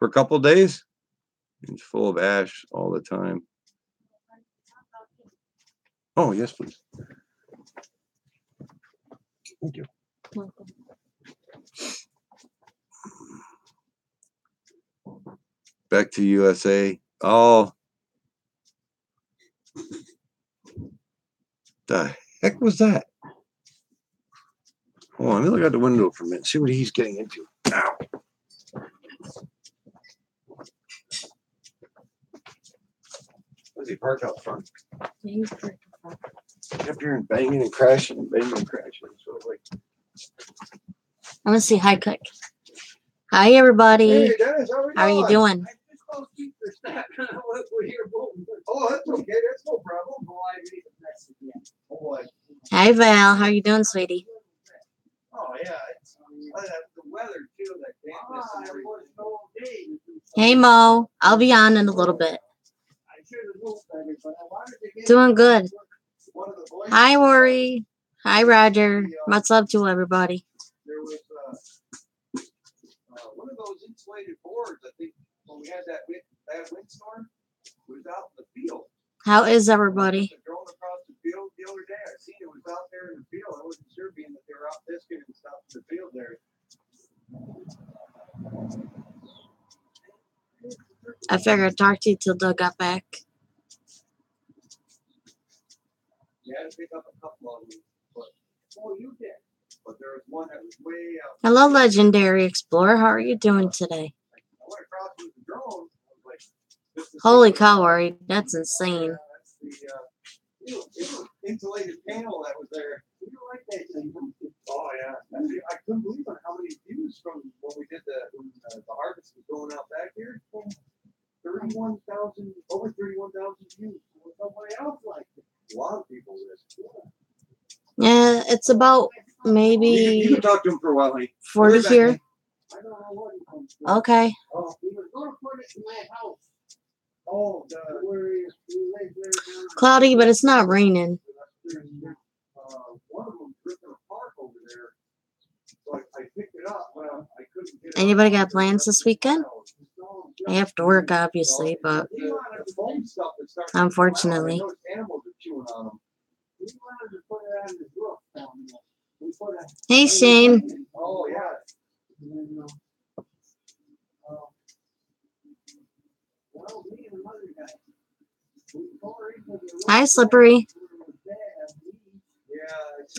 a couple of days? It's full of ash all the time. Oh, yes, please. Thank you. Welcome. Back to USA. Oh. The heck was that? Hold on, let me look out the window for a minute, see what he's getting into. Ow. Was he parked out front? He's pretty fun. Kept hearing banging and crashing and banging and crashing. So like, I'm gonna say hi quick. Hi everybody. hey Dennis, How are you doing? Oh, that's okay. That's no problem. Hi Val. How are you doing, sweetie? Oh yeah, the weather too, that dampness and everything. Hey Mo. I'll be on in a little bit. Doing good. Hi Worry. Hi Roger. Much love to everybody. There was one of those insulated boards. I think when we had that bad windstorm, it was out in the field. How is everybody? Drone across the field the other day. I seen it was out there in the field. I wasn't sure being that they were out fisking and stuff in the field there. I figured I'd talk to you till Doug got back. You had to pick up a couple of them, but you did. But there was one that was way out. Hello, Legendary Explorer. How are you doing today? I went across with the drone. I was like, Holy cow, Worry. That's insane. That's the insulated panel that was there. You like that thing? Oh yeah. I couldn't believe how many views from when we did the harvest was going out back here. 31,000, over 31,000 views. Nobody else liked it. A lot of people did. Yeah, it's about You maybe can talk to him for a while, honey. 40 here. I don't know what he comes from. Okay. Oh, he was going to put it in my house. Oh, where he lives there. Cloudy, but it's not raining. One of them ripped a park over there. So I picked it up. Well, I couldn't get it. Anybody got plans this weekend? I have to work, obviously, but unfortunately. Hey, Shane. Oh, yeah. Hi, Slippery.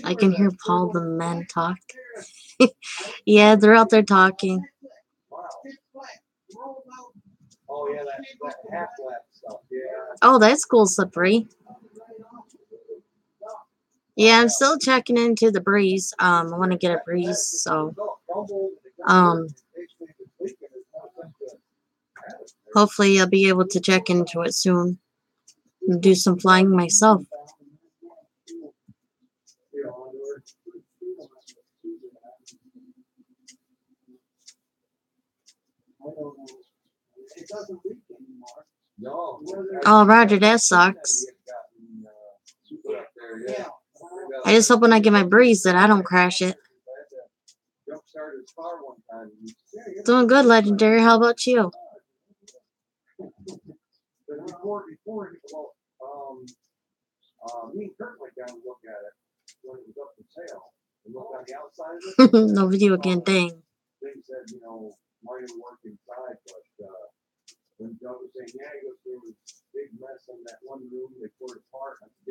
I can hear Paul the men talk. Yeah, they're out there talking. Oh, yeah, that half lap stuff. Yeah. Oh, that's cool, Slippery. Yeah, I'm still checking into the breeze. I want to get a breeze, so hopefully I'll be able to check into it soon. and do some flying myself. Oh, Roger, that sucks. I just hope when I get my breeze that I don't crash it. Doing good, Legendary. How about you? No video again, dang.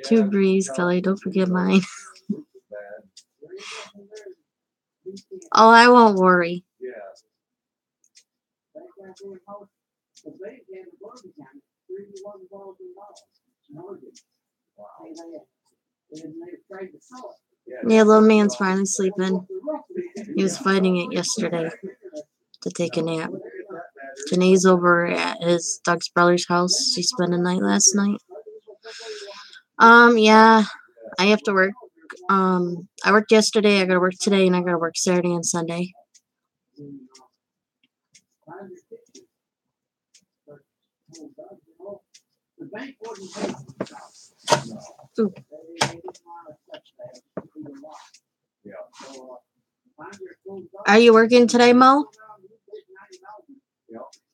Two breeze, Kelly. Don't forget mine. Oh, I won't worry. Yeah, little man's finally sleeping. He was fighting it yesterday to take a nap. Janae's over at his Doug's brother's house. She spent the night last night. Yeah, I have to work. I worked yesterday, I gotta work today, and I gotta work Saturday and Sunday. Ooh. Are you working today, Mo?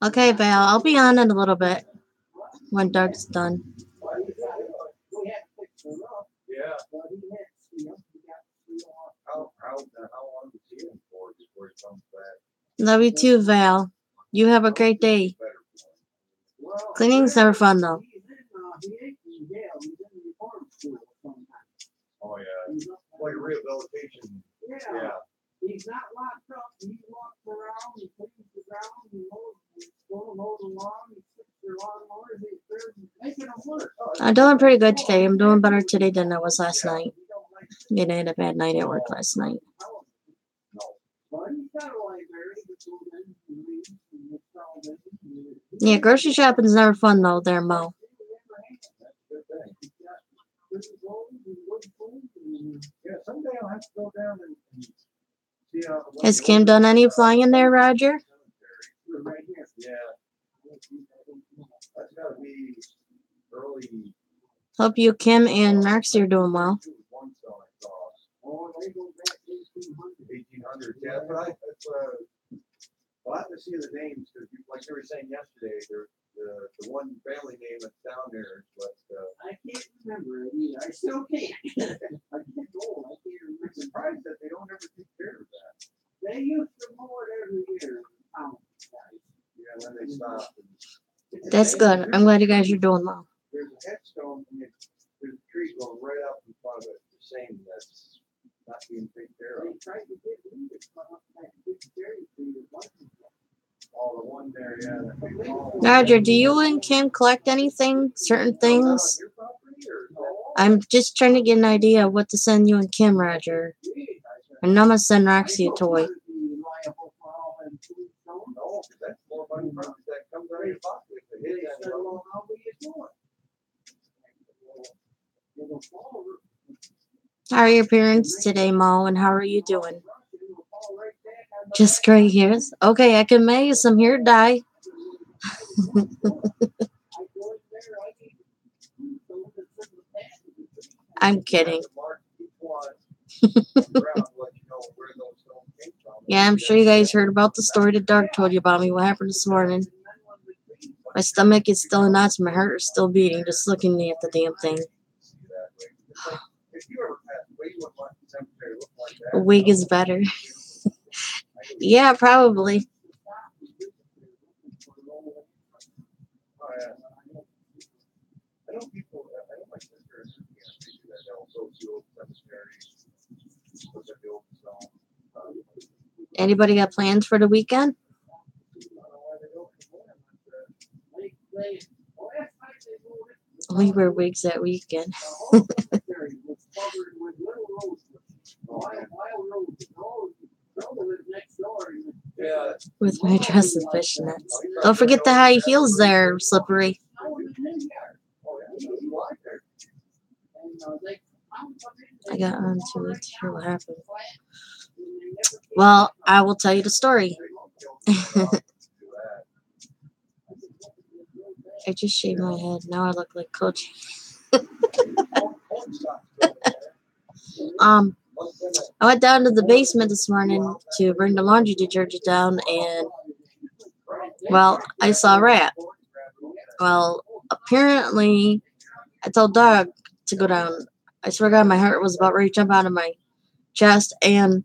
Okay, Val, I'll be on in a little bit when Doug's done. Love you too, Val. You have a great day. Cleaning's never fun, though. Oh, yeah. Like rehabilitation. Yeah. He's not locked up. He walks around, he cleans the ground, he mows the lawn, he fixes your lawnmower, he's making them work. I'm doing pretty good today. I'm doing better today than I was last night. I had a bad night at work last night. Yeah, grocery shopping's never fun though, there, Mo. Someday I'll have to go down and see how. Has Kim done any flying there, Roger? Yeah. That's gotta be early. Hope you, Kim, and Roxy are doing well. Oh, they go back 1800. Yeah, but I'll have to see the names because, like you were saying yesterday, the one family name that's down there, but I can't remember it either. I still can't. I can't go. I can't remember. I'm surprised that they don't ever take care of that. They used to mow it every year. Yeah, then they stop. That's good. I'm glad you guys are doing well. There's a headstone, and there's a tree going right up in front of it, the same that's not being taken care They of. tried to get me to come up that big cherry tree that wasn't. All the one there, yeah. that big wall. Roger, do you and Kim collect anything? Certain things? Your property or no? I'm just trying to get an idea of what to send you and Kim, Roger. And I'm gonna send Roxy a toy. No, because that's more money from that comes out of your pocket. If it hits that road. How are your parents today, Mo? And how are you doing? Just gray hairs? Okay, I can make you some hair dye. I'm kidding. Yeah, I'm sure you guys heard about the story that Doug told you about me. What happened this morning? My stomach is still in knots. My heart is still beating just looking at the damn thing. A wig is better. Yeah, probably. Anybody got plans for the weekend? We wear wigs that weekend. With my dress and fishnets. Don't forget the high heels there, Slippery. I got onto it to hear what happened. Well, I will tell you the story. I just shaved my head. Now I look like Coach. I went down to the basement this morning to bring the laundry detergent down, and well, I saw a rat. Well, apparently, I told Doug to go down. I swear to God, my heart was about ready to jump out of my chest, and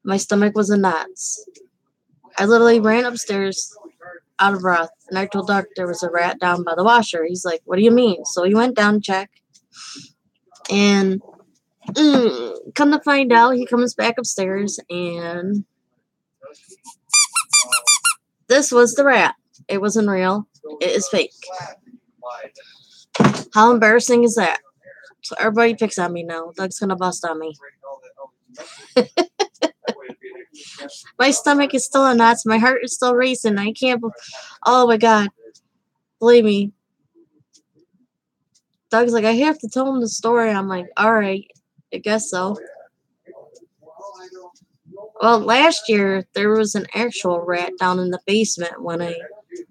my stomach was in knots. I literally ran upstairs out of breath, and I told Doug there was a rat down by the washer. He's like, "What do you mean?" So he went down to check, and come to find out, he comes back upstairs, and this was the rat. It wasn't real. It is fake. How embarrassing is that? So everybody picks on me now. Doug's gonna bust on me. My stomach is still in knots. My heart is still racing. I can't. Oh my God. Believe me. Doug's like, I have to tell him the story. I'm like, all right. I guess so. Well, last year, there was an actual rat down in the basement when I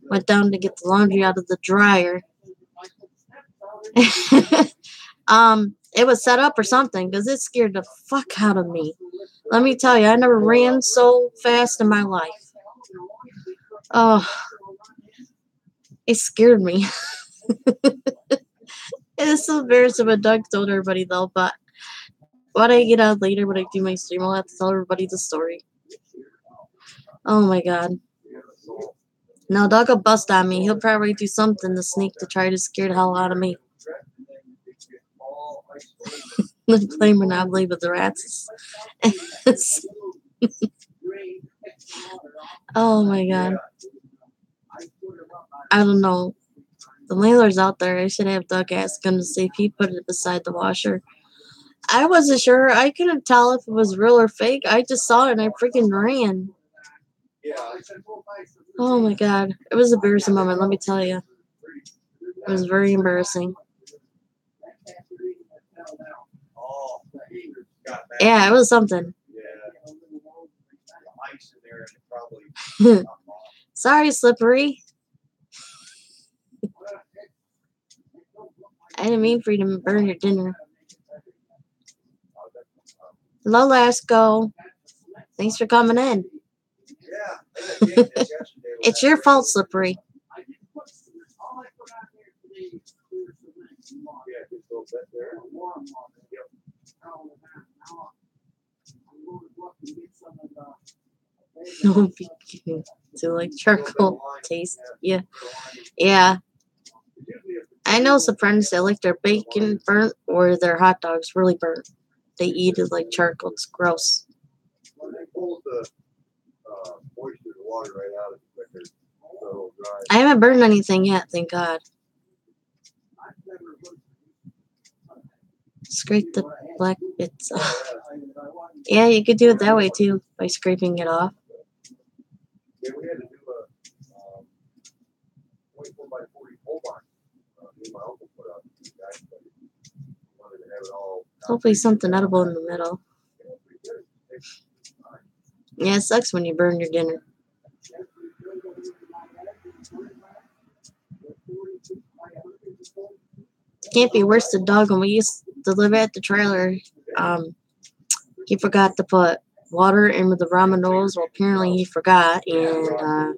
went down to get the laundry out of the dryer. It was set up or something because it scared the fuck out of me. Let me tell you, I never ran so fast in my life. Oh, it scared me. It's so embarrassing when Doug told everybody though, but when I get out later, when I do my stream, I'll have to tell everybody the story. Oh my God. Now Doug will bust on me. He'll probably do something to sneak to try to scare the hell out of me. Playing Monopoly with the rats. Oh my God. I don't know. The landlord's out there. I should have Doug ask him to see if he put it beside the washer. I wasn't sure. I couldn't tell if it was real or fake. I just saw it and I freaking ran. Oh my God. It was an embarrassing moment, let me tell you. It was very embarrassing. Yeah, it was something. Sorry, Slippery. I didn't mean for you to burn your dinner. Hello, Lasco. Thanks for coming in. It's your fault, Slippery. To like charcoal taste. Yeah. Yeah. I know some friends that like their bacon burnt or their hot dogs really burnt. They eat it like charcoal. It's gross. I haven't burned anything yet, thank God. Scrape the black bits off. Yeah, you could do it that way too, by scraping it off. Hopefully something edible in the middle. Yeah, it sucks when you burn your dinner. Can't be worse than Doug. When we used to live at the trailer, he forgot to put water in with the ramen noodles. Well, apparently he forgot and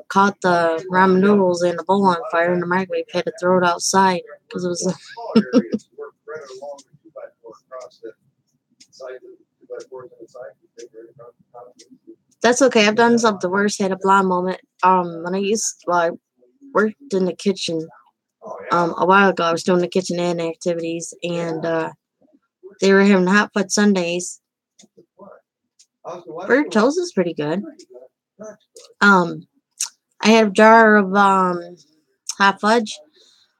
caught the ramen noodles in the bowl on fire in the microwave. Had to throw it outside because it was. That's okay. I've done something worse. Had a blonde moment. When I worked in the kitchen. A while ago, I was doing the kitchen and activities, and they were having hot fudge sundaes. Bird toast is pretty good. I had a jar of hot fudge.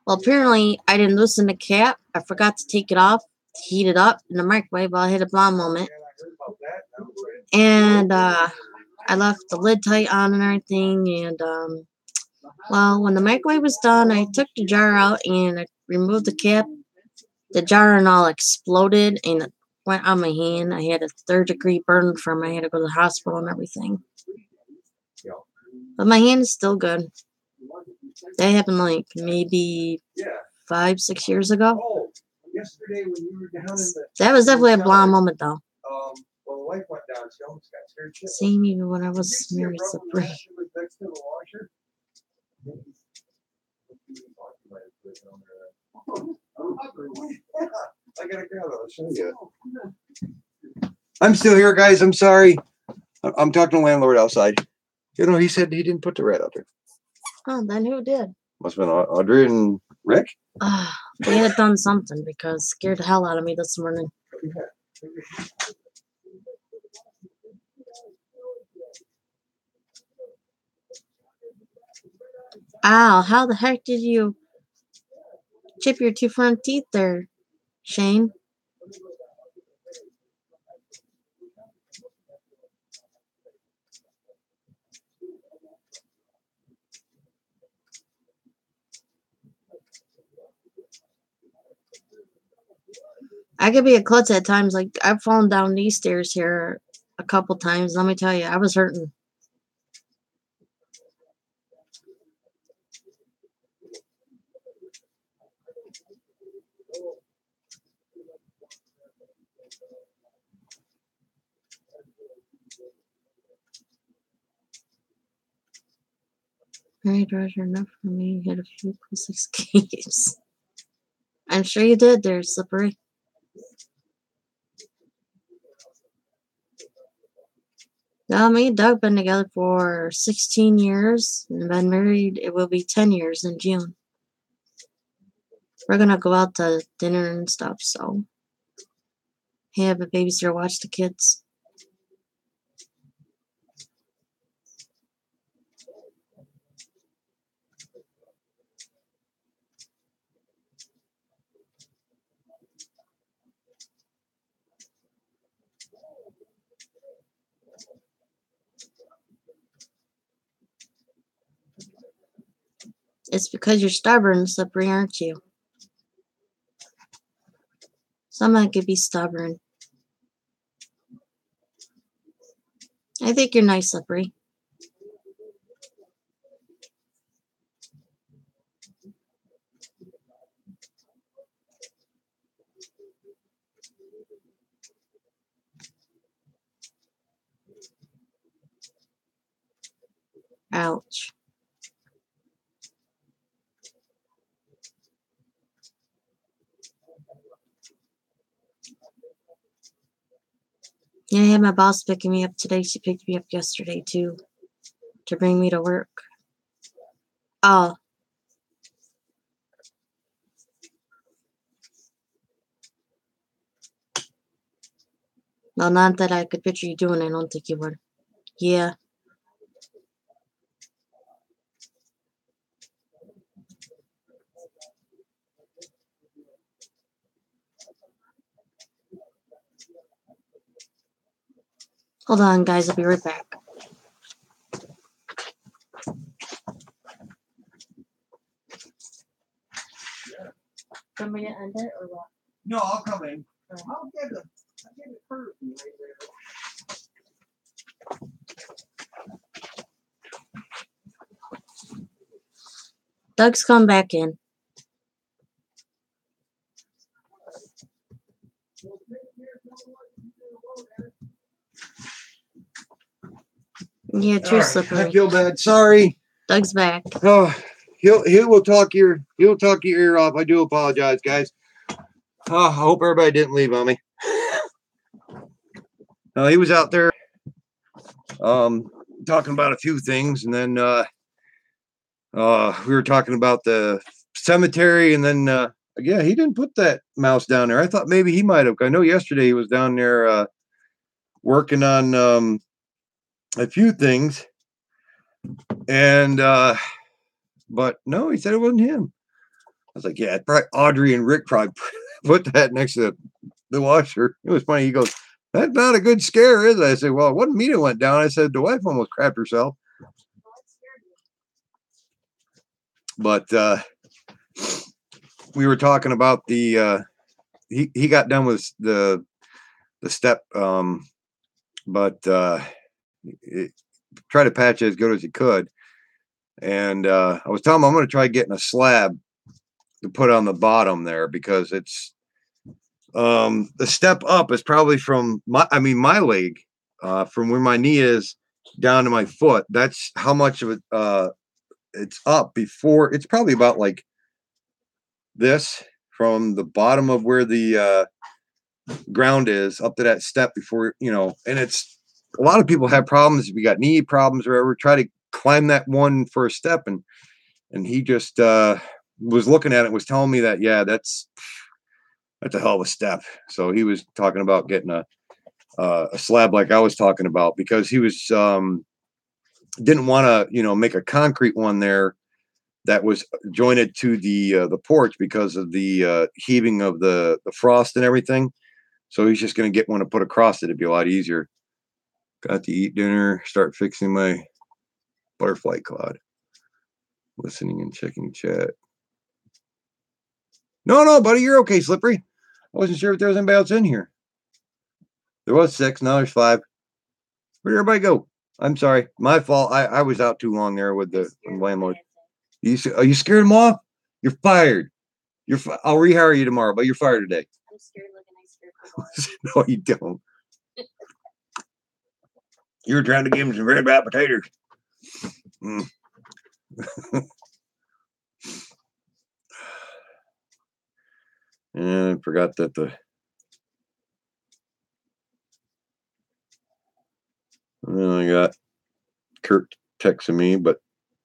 Well, apparently, I didn't loosen the cap. I forgot to take it off, to heat it up in the microwave. While I had a blonde moment, and I left the lid tight on and everything, and well, when the microwave was done, I took the jar out and I removed the cap, the jar and all exploded and it went on my hand. I had a 3rd-degree burn from it. I had to go to the hospital and everything. But my hand is still good. That happened like maybe 5-6 years ago. Oh, yesterday when you were down in the That was definitely a blonde moment though. well, the wife went down. She almost got scared. Same even when I was married to Bree. Next to the washer. I gotta grab it. I'll show you. I'm still here, guys. I'm sorry. I'm talking to the landlord outside. You know, he said he didn't put the rat out there. Oh, then who did? Must have been Audrey and Rick. They had done something because it scared the hell out of me this morning. Ow, how the heck did you chip your 2 front teeth there, Shane? I could be a klutz at times. Like, I've fallen down these stairs here a couple times. Let me tell you, I was hurting. Alright, Roger, enough for me. You had a few close escapes. I'm sure you did there, Slippery. Now, me and Doug been together for 16 years and been married. It will be 10 years in June. We're gonna go out to dinner and stuff, so have a babysitter watch the kids. It's because you're stubborn, Slippery, aren't you? Someone could be stubborn. I think you're nice, Slippery. Ouch. Yeah, I had my boss picking me up today. She picked me up yesterday, too, to bring me to work. Oh. Well, not that I could picture you doing. I don't think you would. Yeah. Hold on, guys. I'll be right back. Want me to end it or what? No, I'll come in. I'll get it first. Doug's come back in. Yeah, true, All right, Slippery. I feel bad. Sorry. Doug's back. Oh, he will talk your ear off. I do apologize, guys. Oh, I hope everybody didn't leave on me. He was out there talking about a few things, and then we were talking about the cemetery, and then yeah, he didn't put that mouse down there. I thought maybe he might have. I know yesterday he was down there working on a few things, and but no, he said it wasn't him. I was like, yeah, probably Audrey and Rick probably put that next to the washer. It was funny. He goes, that's not a good scare, is it? I said, well, it wasn't me that went down. I said, the wife almost crapped herself. But we were talking about the he got done with the step, but try to patch it as good as he could. And I was telling him I'm going to try getting a slab to put on the bottom there, because it's the step up is probably from my leg, from where my knee is down to my foot. That's how much of it it's up before. It's probably about like this from the bottom of where the ground is up to that step before, and it's a lot of people have problems. If you got knee problems or whatever, try to climb that one first step. And he just was looking at it, was telling me that, yeah, that's a hell of a step. So he was talking about getting a slab like I was talking about, because he was didn't want to, make a concrete one there that was jointed to the porch because of the heaving of the frost and everything. So he's just going to get one to put across it. It'd be a lot easier. Got to eat dinner, start fixing my butterfly cloud. Listening and checking chat. No, buddy, you're okay, Slippery. I wasn't sure if there was anybody else in here. There was 6, now there's 5. Where'd everybody go? I'm sorry, my fault. I was out too long there with the landlord. You scared him off? You're fired. I'll rehire you tomorrow, but you're fired today. I'm scared like I scared. No, you don't. You were trying to give him some very bad potatoes. And I forgot that and then I got Kurt texting me, but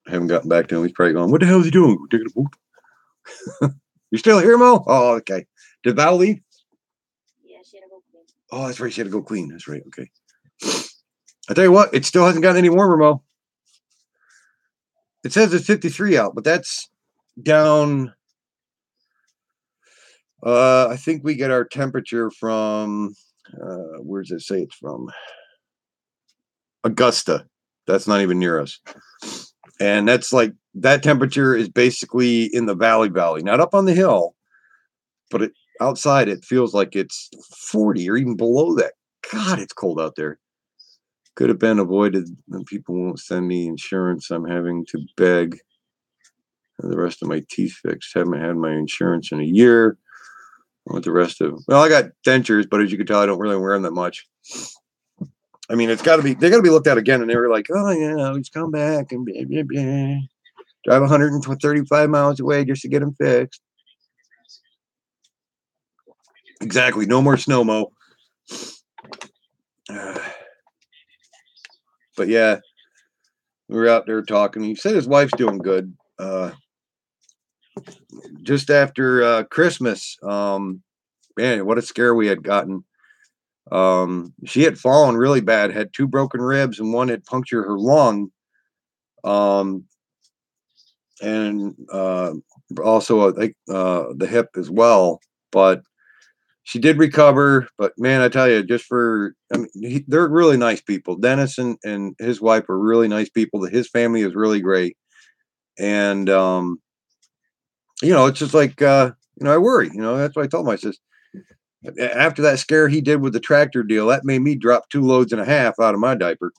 I haven't gotten back to him. He's probably going, what the hell is he doing? Taking a boot? You still here, Mo? Oh, okay. Did Val leave? Yeah, she had to go clean. Oh, that's right. She had to go clean. That's right. Okay. I tell you what, it still hasn't gotten any warmer, Mo. It says it's 53 out, but that's down. I think we get our temperature from, where does it say it's from? Augusta. That's not even near us. And that's like, that temperature is basically in the valley, not up on the hill, but outside it feels like it's 40 or even below that. God, it's cold out there. Could have been avoided. And people won't send me insurance. I'm having to beg. And the rest of my teeth fixed. Haven't had my insurance in a year. I want the rest of. Well, I got dentures, but as you can tell, I don't really wear them that much. I mean, they got to be looked at again. And they were like, oh yeah, let's come back and blah, blah, blah. Drive 135 miles away just to get them fixed. Exactly. No more snow, Mo. But yeah, we were out there talking. He said his wife's doing good. Just after Christmas, man, what a scare we had gotten. She had fallen really bad, had 2 broken ribs, and one had punctured her lung. And also I think the hip as well. But she did recover. But man, I tell you, they're really nice people. Dennis and his wife are really nice people. His family is really great. And it's just like I worry. That's what I told him. I says, after that scare he did with the tractor deal, that made me drop 2.5 loads out of my diaper.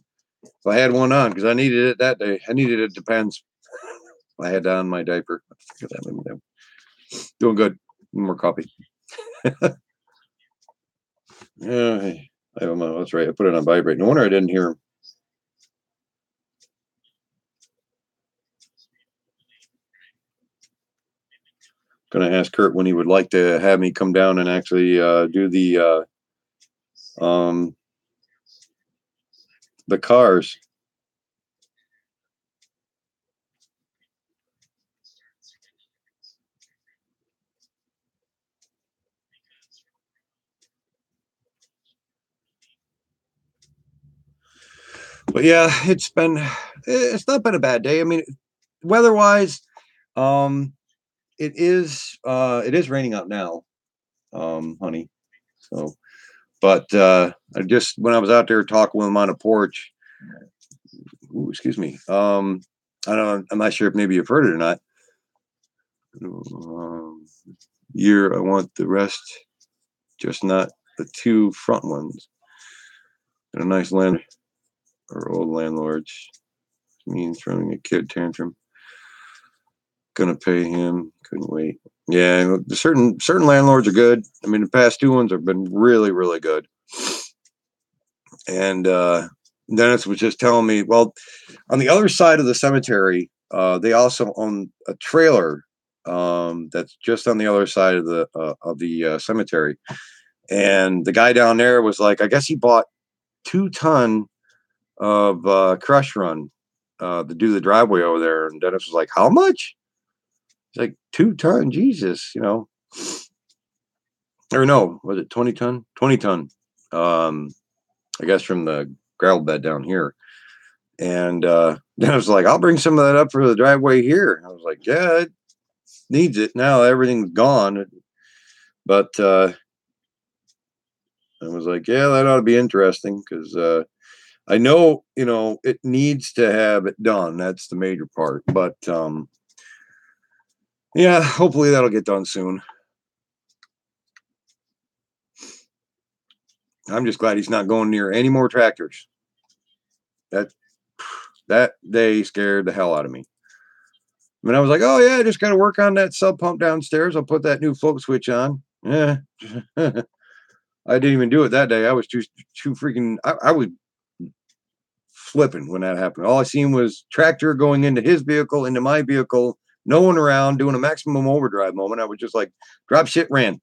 So I had one on because I needed it that day. I needed it. Depends. I had on my diaper. Doing good. More coffee. Yeah, I don't know. That's right. I put it on vibrate. No wonder I didn't hear him. Going to ask Kurt when he would like to have me come down and actually do the cars. But yeah, it's not been a bad day. I mean, weather-wise, it is raining out now, honey. So, but I just, when I was out there talking with him on a porch, excuse me. I don't know, I'm not sure if maybe you've heard it or not. Year I want the rest, just not the two front ones. And a nice land or old landlords means throwing a kid tantrum. Gonna pay him. Couldn't wait. Yeah, certain landlords are good. I mean, the past two ones have been really, really good. And Dennis was just telling me, well, on the other side of the cemetery, they also own a trailer that's just on the other side of the cemetery. And the guy down there was like, I guess he bought 2 ton of crush run to do the driveway over there. And Dennis was like, how much? It's like 2 ton, Jesus, you know. Or no, was it 20 ton? 20 ton. I guess from the gravel bed down here. And then I was like, I'll bring some of that up for the driveway here. I was like, yeah, it needs it. Now everything's gone. But I was like, yeah, that ought to be interesting because I know, you know, it needs to have it done. That's the major part. But yeah, hopefully that'll get done soon. I'm just glad he's not going near any more tractors. That day scared the hell out of me. I mean, I was like, oh yeah, I just got to work on that sub pump downstairs. I'll put that new float switch on. Yeah. I didn't even do it that day. I was too freaking, I was flipping when that happened. All I seen was tractor going into his vehicle, into my vehicle, no one around, doing a maximum overdrive moment. I was just like, drop shit, ran.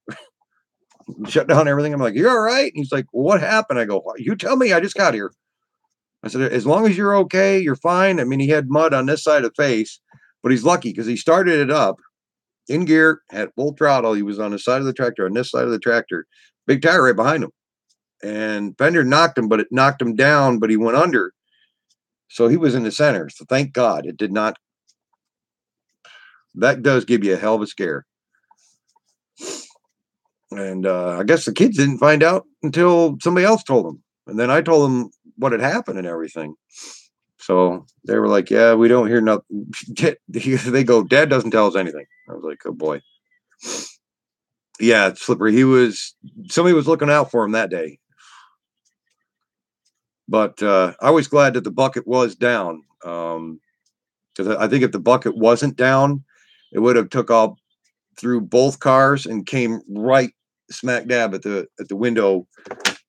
Shut down everything. I'm like, you all right? And he's like, well, what happened? I go, you tell me, I just got here. I said, as long as you're okay, you're fine. I mean, he had mud on this side of the face, but he's lucky because he started it up in gear, had full throttle. He was on the side of the tractor, on this side of the tractor, big tire right behind him. And fender knocked him, but it knocked him down, but he went under. So he was in the center. So thank God it did not. That does give you a hell of a scare. And I guess the kids didn't find out until somebody else told them. And then I told them what had happened and everything. So they were like, yeah, we don't hear nothing. They go, Dad doesn't tell us anything. I was like, oh boy. Yeah, it's slippery. Somebody was looking out for him that day. But I was glad that the bucket was down. Because I think if the bucket wasn't down, it would have took off through both cars and came right smack dab at the window.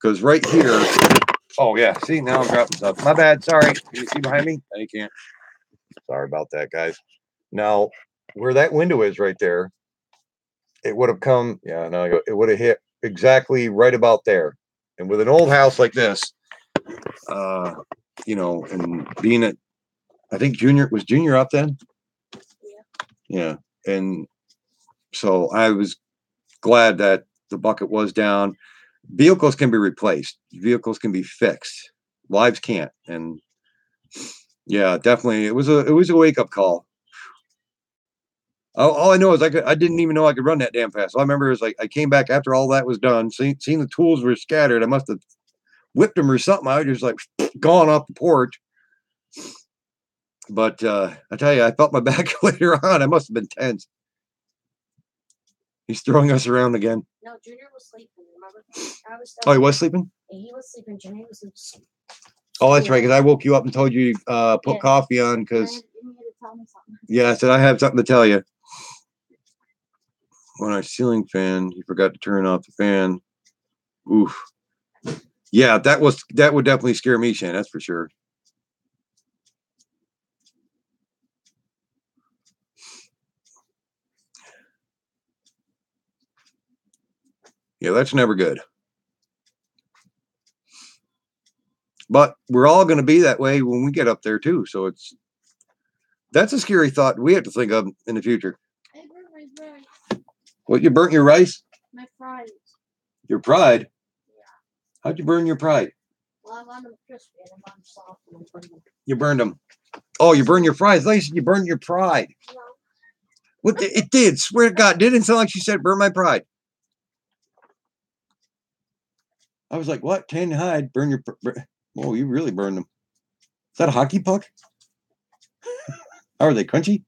Because right here, oh yeah, see, now I'm dropping stuff. My bad, sorry. Can you see behind me? No, you can't. Sorry about that, guys. Now, where that window is right there, it would have come, yeah, no, it would have hit exactly right about there. And with an old house like this, you know, and being at, I think Junior up then? Yeah. And so I was glad that the bucket was down. Vehicles can be replaced. Vehicles can be fixed. Lives can't. And yeah, definitely. It was a wake up call. All I know is I didn't even know I could run that damn fast. All I remember is like I came back after all that was done, seen the tools were scattered. I must have whipped them or something. I was just like gone off the porch. But I tell you, I felt my back later on. I must have been tense. He's throwing us around again. No, Junior was sleeping. Remember? Oh, he was sleeping? Yeah, he was sleeping. Junior was sleeping. Oh, that's right. Because I woke you up and told you put coffee on. Because yeah, I said I have something to tell you. On our ceiling fan, he forgot to turn off the fan. Oof. Yeah, that would definitely scare me, Shane. That's for sure. Yeah, that's never good. But we're all going to be that way when we get up there too. So that's a scary thought we have to think of in the future. I burnt my rice. What, you burnt your rice? My fries. Your pride? Yeah. How'd you burn your pride? Well, I want them crispy and I want them soft and I burned them. You burned them. Oh, you burned your fries. Like you burned your pride. No. What? It did. Swear to God. Didn't sound like she said burn my pride. I was like, what? Tan hide, burn your... Oh, you really burned them. Is that a hockey puck? How are they, crunchy?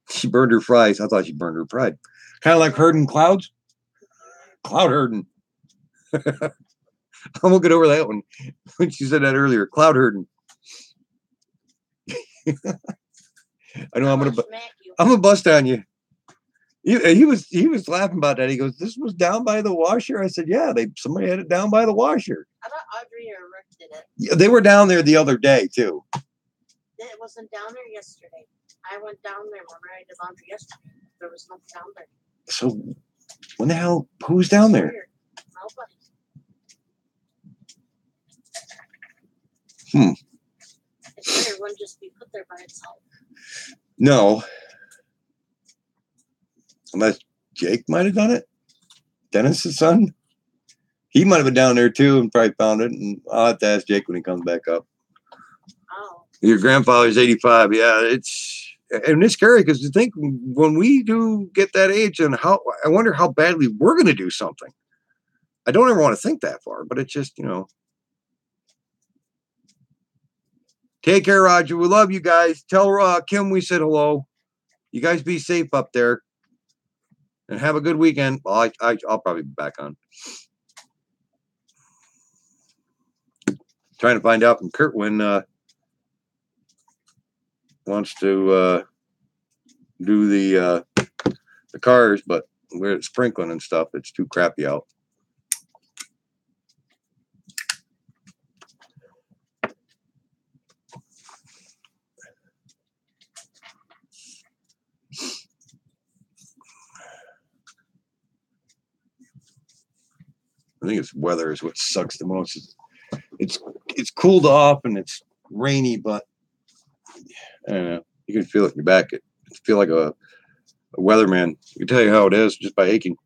She burned her fries. I thought she burned her pride. Kind of like herding clouds. Cloud herding. I won't get over that one when she said that earlier. Cloud herding. I know I'm gonna bust on you. He was laughing about that. He goes, "This was down by the washer." I said, "Yeah, somebody had it down by the washer." I thought Audrey or Rick did it. Yeah, they were down there the other day too. It wasn't down there yesterday. I went down there when I did laundry yesterday. There was nothing down there. So, when the hell? Who's down there? Weird. Nobody. It's weird. Wouldn't just be put there by itself. No. Unless Jake might have done it. Dennis's son. He might have been down there too and probably found it. And I'll have to ask Jake when he comes back up. Oh. Your grandfather's 85. Yeah, and it's scary because you think when we do get that age, and I wonder how badly we're going to do something. I don't ever want to think that far, but it's just, Take care, Roger. We love you guys. Tell Kim we said hello. You guys be safe up there. And have a good weekend. Well, I'll probably be back on. Trying to find out from Kurt when wants to do the cars, but we're sprinkling and stuff. It's too crappy out. I think it's weather is what sucks the most. It's cooled off and it's rainy, but I don't know. You can feel it in your back. It feel like a weatherman. I can tell you how it is just by aching.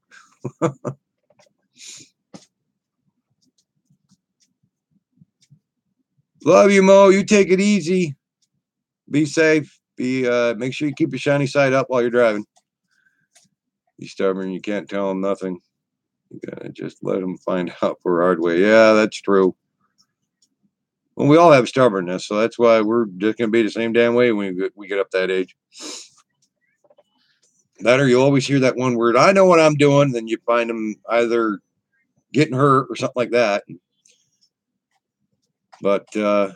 Love you, Mo. You take it easy. Be safe. Make sure you keep your shiny side up while you're driving. You stubborn, you can't tell them nothing. You gotta just let them find out for hard way. Yeah, that's true. Well, we all have stubbornness, so that's why we're just gonna be the same damn way when we get up that age. That or you always hear that one word, "I know what I'm doing," then you find them either getting hurt or something like that. But well,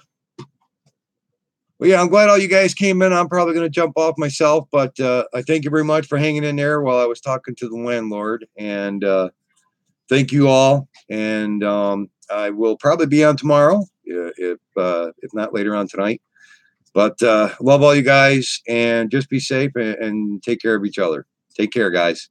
yeah, I'm glad all you guys came in. I'm probably going to jump off myself, but I thank you very much for hanging in there while I was talking to the landlord. And thank you all. And I will probably be on tomorrow, if not later on tonight. But love all you guys, and just be safe and take care of each other. Take care, guys.